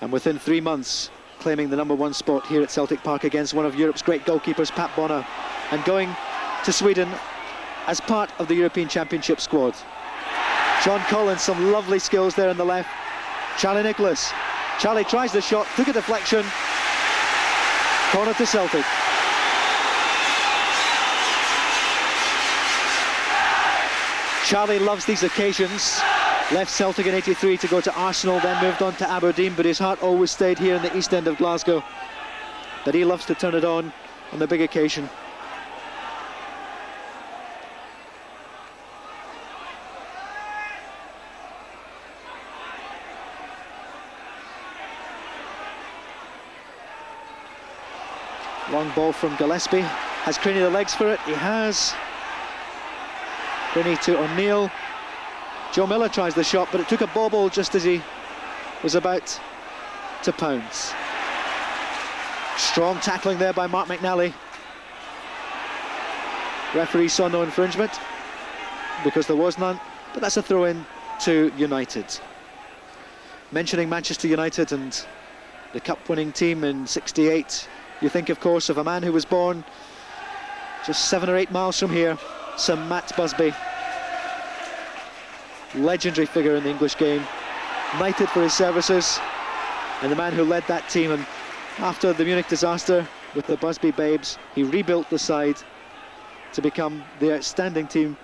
Speaker 8: And within 3 months, claiming the #1 spot here at Celtic Park against one of Europe's great goalkeepers, Pat Bonner, and going to Sweden as part of the European Championship squad. John Collins, some lovely skills there on the left. Charlie Nicholas. Charlie tries the shot, took a deflection. Corner to Celtic. Charlie loves these occasions. Left Celtic in '83 to go to Arsenal, then moved on to Aberdeen, but his heart always stayed here in the east end of Glasgow. But he loves to turn it on the big occasion. Long ball from Gillespie. Has Craney the legs for it? He has. Craney to O'Neill. Joe Miller tries the shot, but it took a bobble just as he was about to pounce. Strong tackling there by Mark McNally. Referee saw no infringement because there was none, but that's a throw-in to United. Mentioning Manchester United and the cup-winning team in '68, you think, of course, of a man who was born just 7 or 8 miles from here, Sir Matt Busby. Legendary figure in the English game, knighted for his services, and the man who led that team. And after the Munich disaster with the Busby Babes, he rebuilt the side to become the outstanding team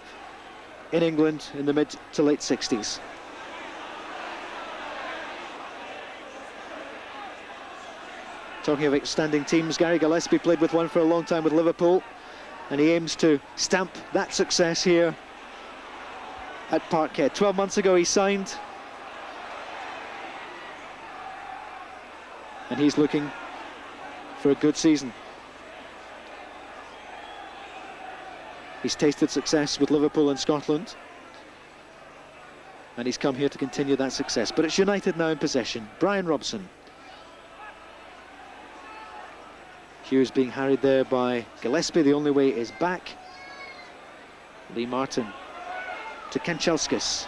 Speaker 8: in England in the mid to late 60s. Talking of outstanding teams, Gary Gillespie played with one for a long time with Liverpool, and he aims to stamp that success here at Parkhead. 12 months ago he signed, and he's looking for a good season. He's tasted success with Liverpool and Scotland, and he's come here to continue that success. But it's United now in possession. Brian Robson. Hughes being harried there by Gillespie. The only way is back. Lee Martin to Kanchelskis.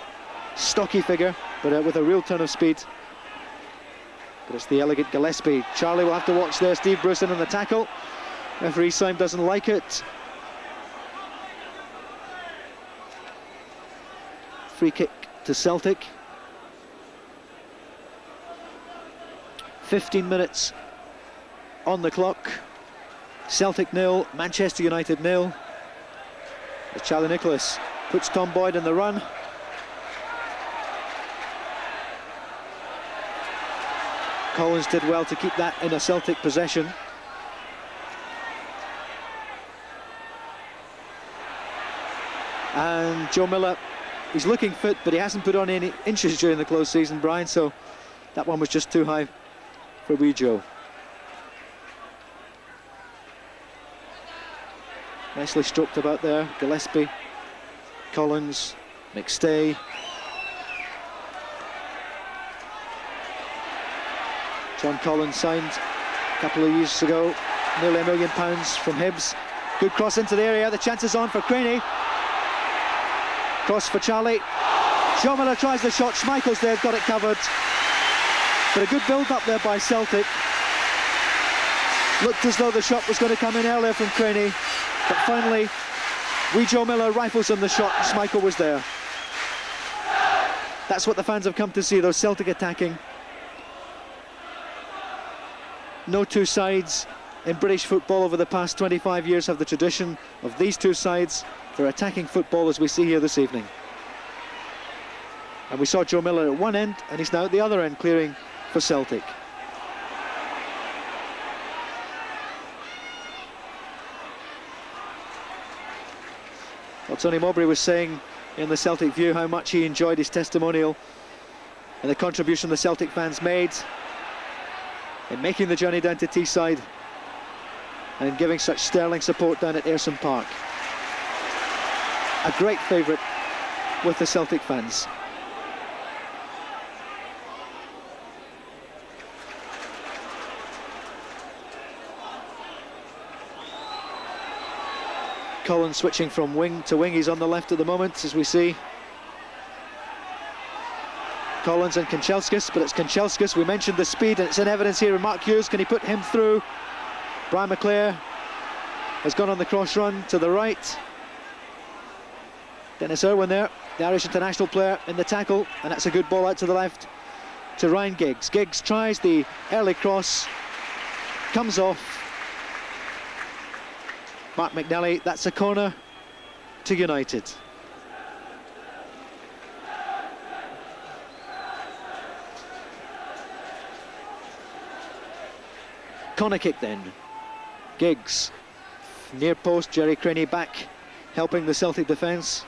Speaker 8: Stocky figure, but with a real turn of speed. But it's the elegant Gillespie. Charlie will have to watch there. Steve Bruce in on the tackle. Referee Syme doesn't like it. Free kick to Celtic. 15 minutes on the clock. Celtic 0, Manchester United 0. As Charlie Nicholas puts Tom Boyd in the run. Collins did well to keep that in a Celtic possession. And Joe Miller, he's looking fit, but he hasn't put on any inches during the close season, Brian, so that one was just too high for wee Joe. Nicely stroked about there. Gillespie, Collins, McStay. John Collins signed a couple of years ago, nearly £1 million from Hibs. Good cross into the area, the chance is on for Craney. Cross for Charlie. Joe Miller tries the shot, Schmeichel's there, got it covered. But a good build up there by Celtic. Looked as though the shot was going to come in earlier from Craney, but finally wee Joe Miller rifles on the shot. Schmeichel was there. That's what the fans have come to see, though. Celtic attacking. No two sides in British football over the past 25 years have the tradition of these two sides for attacking football as we see here this evening. And we saw Joe Miller at one end, and he's now at the other end clearing for Celtic. Well, Tony Mowbray was saying in the Celtic View how much he enjoyed his testimonial and the contribution the Celtic fans made in making the journey down to Teesside and in giving such sterling support down at Ayresome Park. A great favourite with the Celtic fans. Collins switching from wing to wing. He's on the left at the moment, as we see. Collins and Kanchelskis, but it's Kanchelskis. We mentioned the speed, and it's in evidence here. Mark Hughes, can he put him through? Brian McClare has gone on the cross run to the right. Dennis Irwin there, the Irish international player, in the tackle, and that's a good ball out to the left to Ryan Giggs. Giggs tries the early cross, comes off. Mark McNally, that's a corner to United. Corner kick then. Giggs, near post, Jerry Craney back, helping the Celtic defence.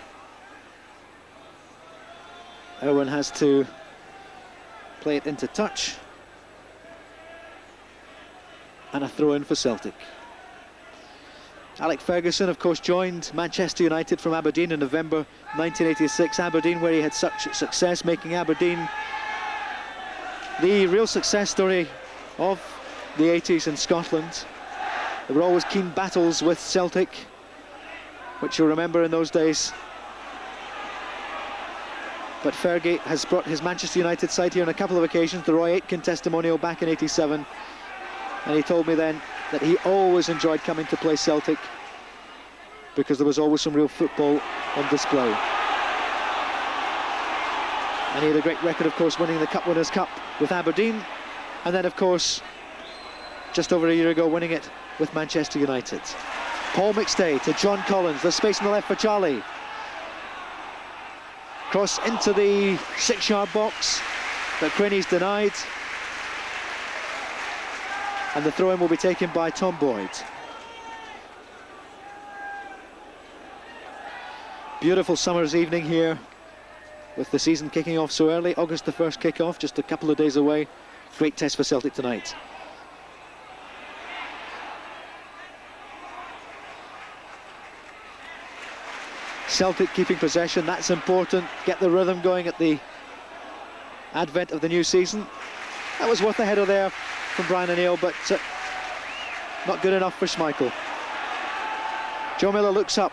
Speaker 8: Irwin has to play it into touch. And a throw in for Celtic. Alec Ferguson, of course, joined Manchester United from Aberdeen in November 1986. Aberdeen, where he had such success, making Aberdeen the real success story of the 80s in Scotland. There were always keen battles with Celtic, which you'll remember in those days. But Fergie has brought his Manchester United side here on a couple of occasions, the Roy Aitken testimonial back in '87. And he told me then that he always enjoyed coming to play Celtic because there was always some real football on display. And he had a great record, of course, winning the Cup Winners' Cup with Aberdeen, and then, of course, just over a year ago, winning it with Manchester United. Paul McStay to John Collins. There's space on the left for Charlie. Cross into the 6-yard box, but Craney's denied. And the throw-in will be taken by Tom Boyd. Beautiful summer's evening here, with the season kicking off so early. August the 1st kick-off, just a couple of days away. Great test for Celtic tonight. Celtic keeping possession, that's important. Get the rhythm going at the advent of the new season. That was worth a header there from Brian O'Neill, but not good enough for Schmeichel. Joe Miller looks up,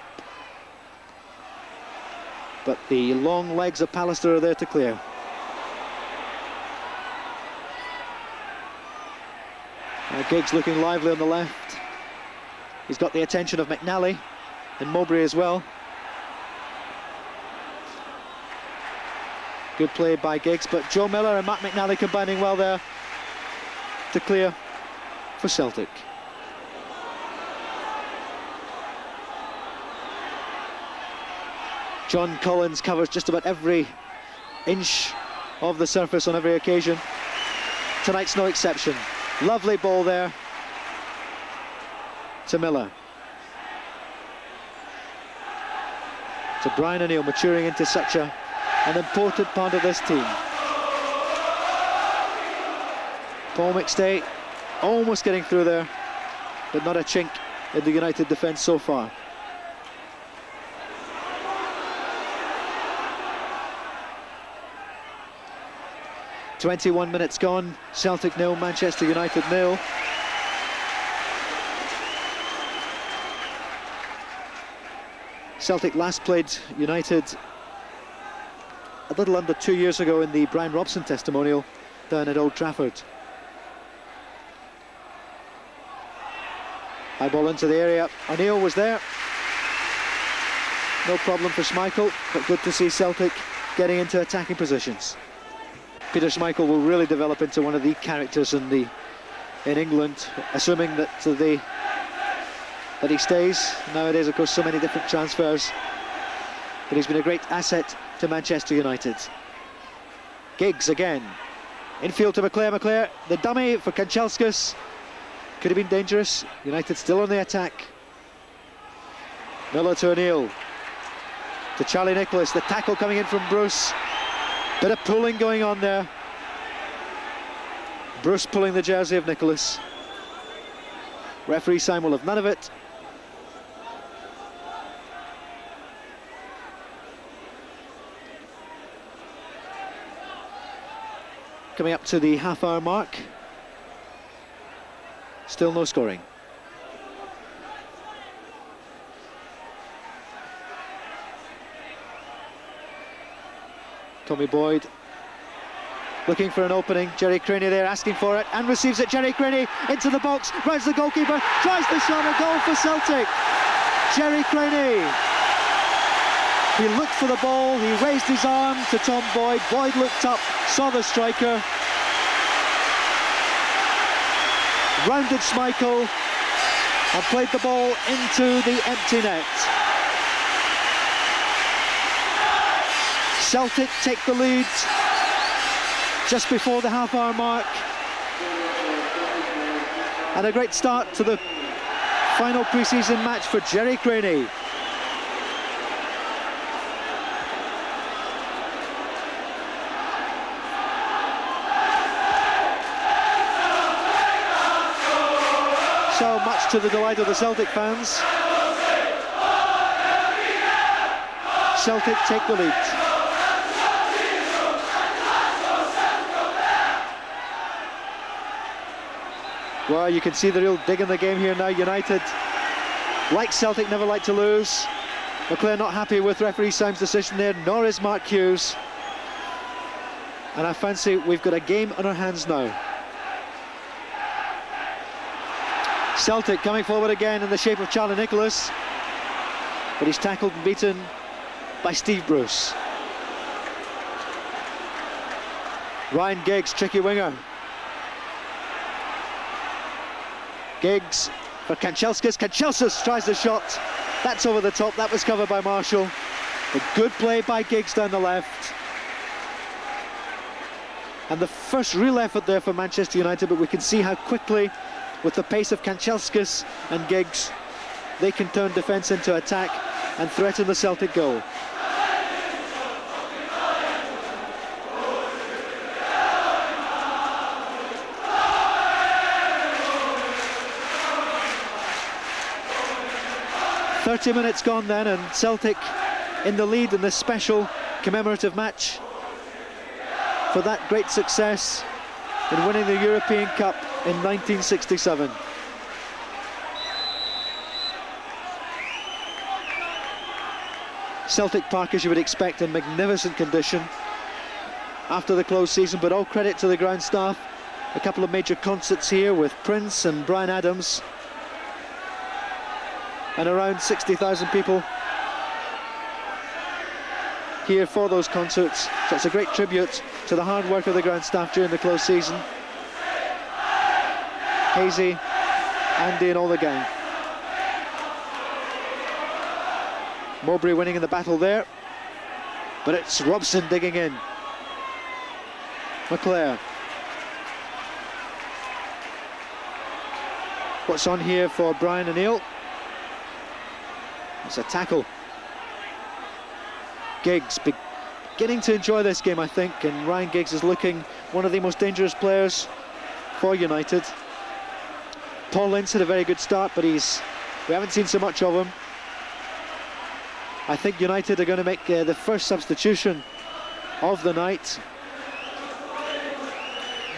Speaker 8: but the long legs of Pallister are there to clear. Giggs looking lively on the left. He's got the attention of McNally and Mowbray as well. Good play by Giggs, but Joe Miller and Matt McNally combining well there to clear for Celtic. John Collins covers just about every inch of the surface on every occasion. Tonight's no exception. Lovely ball there to Miller. To Brian O'Neill, maturing into such an important part of this team. Paul McStay almost getting through there, but not a chink in the United defence so far. "21 minutes gone, Celtic 0, Manchester United 0. Celtic last played United a little under 2 years ago in the Brian Robson testimonial down at Old Trafford. High ball into the area. O'Neill was there. No problem for Schmeichel, but good to see Celtic getting into attacking positions. Peter Schmeichel will really develop into one of the characters in England, assuming that he stays. Nowadays, of course, so many different transfers, but he's been a great asset to Manchester United. Giggs again. Infield to McClare. The dummy for Kanchelskis. Could have been dangerous. United still on the attack. Miller to O'Neill. To Charlie Nicholas. The tackle coming in from Bruce. Bit of pulling going on there. Bruce pulling the jersey of Nicholas. Referee Simon will have none of it. Coming up to the half-hour mark. Still no scoring. Tommy Boyd looking for an opening. Jerry Craney there asking for it and receives it. Jerry Craney into the box, rounds the goalkeeper, tries the shot, a goal for Celtic. Jerry Craney. He looked for the ball, he raised his arm to Tom Boyd. Boyd looked up, saw the striker, rounded Schmeichel and played the ball into the empty net. Celtic take the lead just before the half-hour mark, and a great start to the final pre-season match for Jerry Craney. So much to the delight of the Celtic fans. Celtic take the lead. Well, you can see the real dig in the game here now. United, like Celtic, never like to lose. McClare not happy with referee Simon's decision there, nor is Mark Hughes. And I fancy we've got a game on our hands now. Celtic coming forward again in the shape of Charlie Nicholas. but he's tackled and beaten by Steve Bruce. Ryan Giggs, tricky winger. Giggs for Kanchelskis. Kanchelskis tries the shot. That's over the top. That was covered by Marshall. A good play by Giggs down the left. And the first real effort there for Manchester United, but we can see how quickly, with the pace of Kanchelskis and Giggs, they can turn defence into attack and threaten the Celtic goal. "30 minutes gone then, and Celtic in the lead in this special commemorative match for that great success in winning the European Cup in 1967. Celtic Park, as you would expect, in magnificent condition after the closed season, but all credit to the ground staff. A couple of major concerts here with Prince and Bryan Adams, and around 60,000 people here for those concerts. So it's a great tribute to the hard work of the ground staff during the closed season. Hazy, Andy and all the gang. Mowbray winning in the battle there, but it's Robson digging in. McClare. What's on here for Brian O'Neill? It's a tackle. Giggs beginning to enjoy this game, I think, and Ryan Giggs is looking one of the most dangerous players for United. Paul Ince had a very good start, but we haven't seen so much of him. I think United are going to make the first substitution of the night.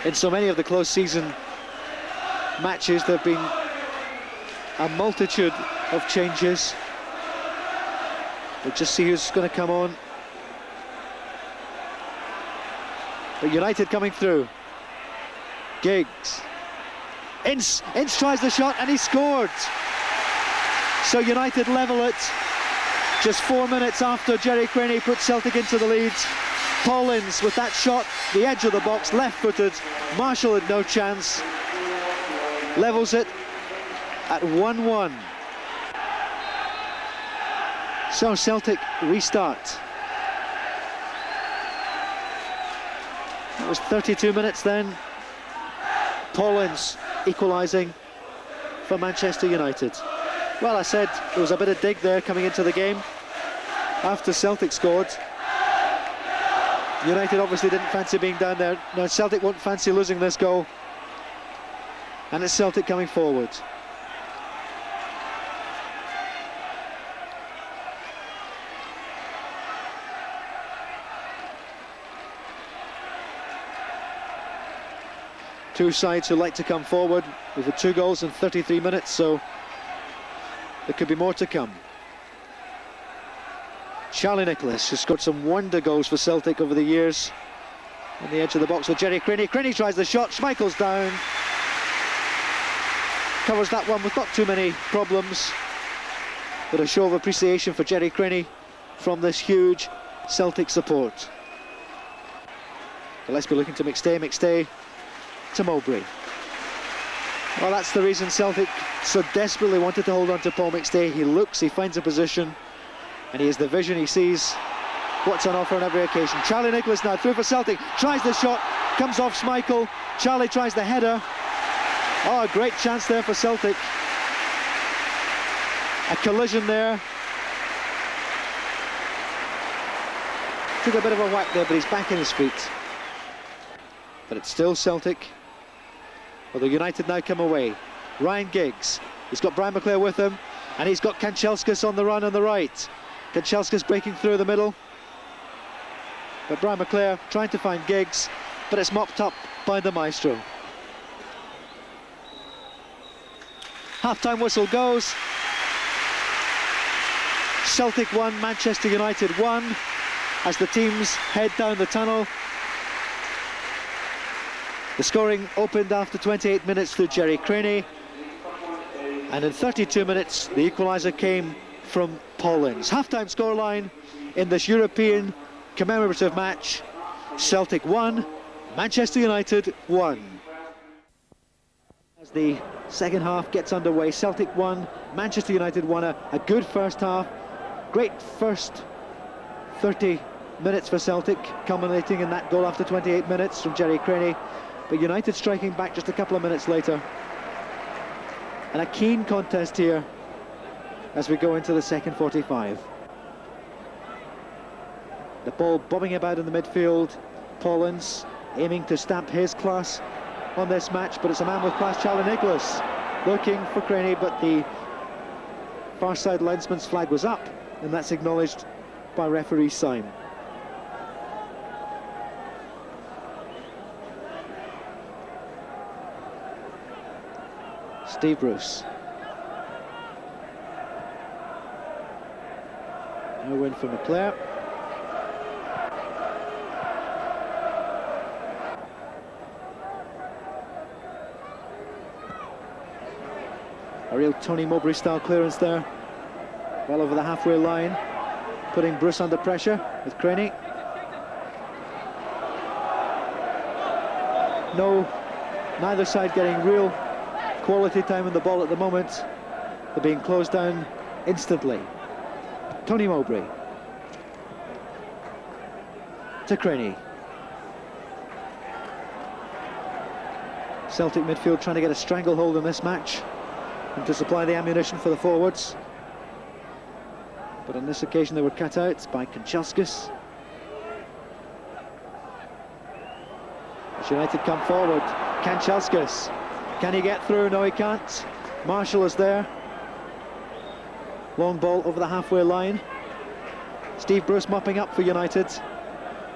Speaker 8: In so many of the close season matches, there have been a multitude of changes. We'll just see who's going to come on. But United coming through. Giggs. Ince tries the shot and he scored. So United level it just 4 minutes after Jerry Craney put Celtic into the lead. Paul Ince with that shot, the edge of the box, left-footed. Marshall had no chance. Levels it at 1-1. So Celtic restart. It was 32 minutes then. Paul Ince equalising for Manchester United. Well, I said there was a bit of dig there coming into the game after Celtic scored. United obviously didn't fancy being down there. Now Celtic won't fancy losing this goal. And it's Celtic coming forward. Two sides who like to come forward. We've had 2 goals in 33 minutes, so there could be more to come. Charlie Nicholas has scored some wonder goals for Celtic over the years. On the edge of the box with Jerry Craney. Craney tries the shot, Schmeichel's down. Covers that one with not too many problems. But a show of appreciation for Jerry Craney from this huge Celtic support. Gillespie looking to McStay to Mowbray. Well, that's the reason Celtic so desperately wanted to hold on to Paul McStay. He looks, he finds a position, and he has the vision, he sees what's on offer on every occasion. Charlie Nicholas now through for Celtic, tries the shot, comes off Schmeichel. Charlie tries the header. Oh, a great chance there for Celtic. A collision there. Took a bit of a whack there, but he's back in his feet. But it's still Celtic. Although United now come away. Ryan Giggs, he's got Brian McClare with him, and he's got Kanchelskis on the run on the right. Kanchelskis breaking through the middle. But Brian McClare trying to find Giggs, but it's mopped up by the maestro. Half-time whistle goes. Celtic 1, Manchester United 1, as the teams head down the tunnel. The scoring opened after 28 minutes through Jerry Craney, and in 32 minutes the equaliser came from Pollins. Half-time scoreline in this European commemorative match: Celtic 1, Manchester United 1. As the second half gets underway, Celtic 1, Manchester United 1. A good first half, great first 30 minutes for Celtic, culminating in that goal after 28 minutes from Jerry Craney, but United striking back just a couple of minutes later. And a keen contest here as we go into the second 45. The ball bobbing about in the midfield. Pollins aiming to stamp his class on this match, but it's a man with class, Charlie Nicholas, looking for Craney, but the far side linesman's flag was up, and that's acknowledged by referee Syme. Steve Bruce. No win for McClare. A real Tony Mowbray style clearance there, well over the halfway line, putting Bruce under pressure with Craney. Neither side getting real quality time in the ball at the moment. They're being closed down instantly. Tony Mowbray to Craney. Celtic midfield trying to get a stranglehold in this match and to supply the ammunition for the forwards, but on this occasion they were cut out by Kanchelskis. As United come forward, Kanchelskis, can he get through? No, he can't. Marshall is there. Long ball over the halfway line. Steve Bruce mopping up for United.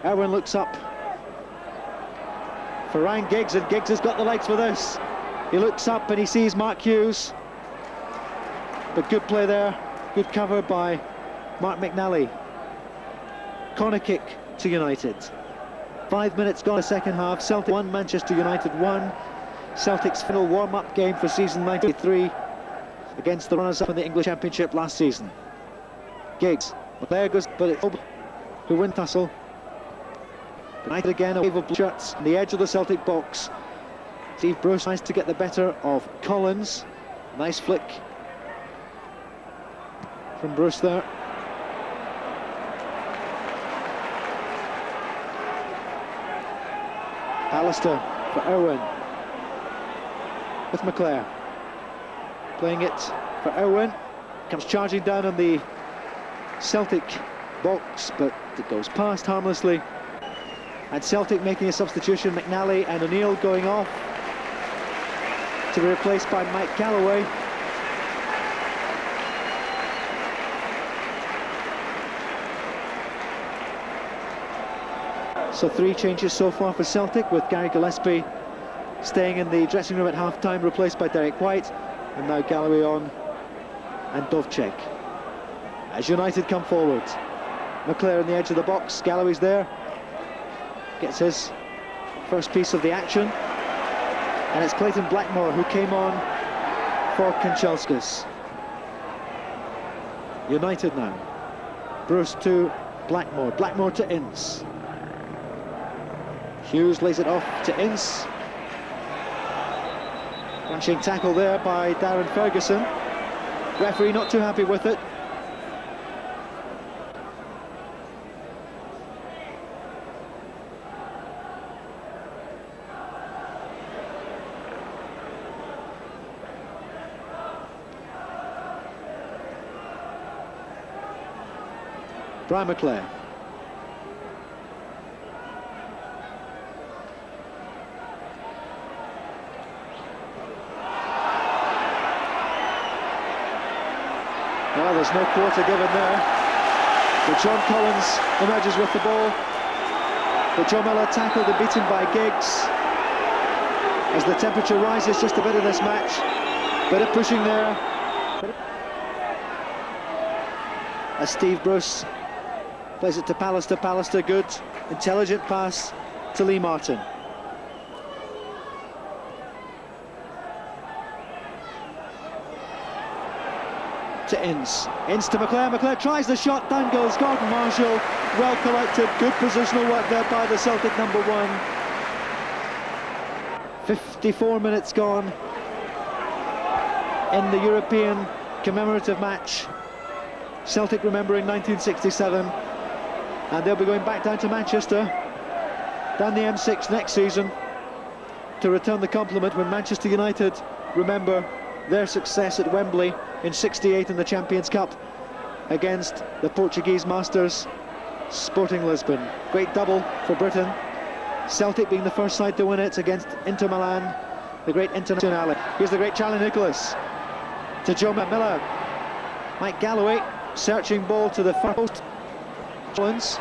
Speaker 8: Erwin looks up for Ryan Giggs, and Giggs has got the legs for this. He looks up and he sees Mark Hughes, but good play there, good cover by Mark McNally. Corner kick to United. 5 minutes gone, the second half. Celtic 1, Manchester United 1. Celtic's final warm-up game for season 93 against the runners-up in the English Championship last season. Giggs, there goes, but it's who win tussle. United again, a wave of blue shirts on the edge of the Celtic box. Steve Bruce tries to get the better of Collins. Nice flick from Bruce there. Alistair for Irwin with McClare. Playing it for Irwin. Comes charging down on the Celtic box, but it goes past harmlessly. And Celtic making a substitution, McNally and O'Neill going off to be replaced by Mike Galloway. So 3 changes so far for Celtic, with Gary Gillespie staying in the dressing room at half-time, replaced by Derek White, and now Galloway on and Dovcek. As United come forward, McClare on the edge of the box, Galloway's there, gets his first piece of the action, and it's Clayton Blackmore who came on for Kanchelskis. United now. Bruce to Blackmore, Blackmore to Ince. Hughes lays it off to Ince. Flashing tackle there by Darren Ferguson. Referee not too happy with it. Brian McClare. Well, there's no quarter given there. But John Collins emerges with the ball. But Joe Miller tackled and beaten by Giggs. As the temperature rises just a bit in this match. Bit of pushing there. As Steve Bruce plays it to Pallister. Pallister, good, intelligent pass to Lee Martin. to Ince. Ince to McClare. McClare tries the shot. Down goes Gordon Marshall. Well collected. Good positional work there by the Celtic number 1. 54 minutes gone in the European commemorative match. Celtic remembering 1967, and they'll be going back down to Manchester, down the M6 next season, to return the compliment when Manchester United remember their success at Wembley in '68 in the Champions Cup against the Portuguese masters Sporting Lisbon. Great double for Britain. Celtic being the first side to win it against Inter Milan, the great international. Here's the great Charlie Nicholas to Joe Miller. Mike Galloway, searching ball to the far post.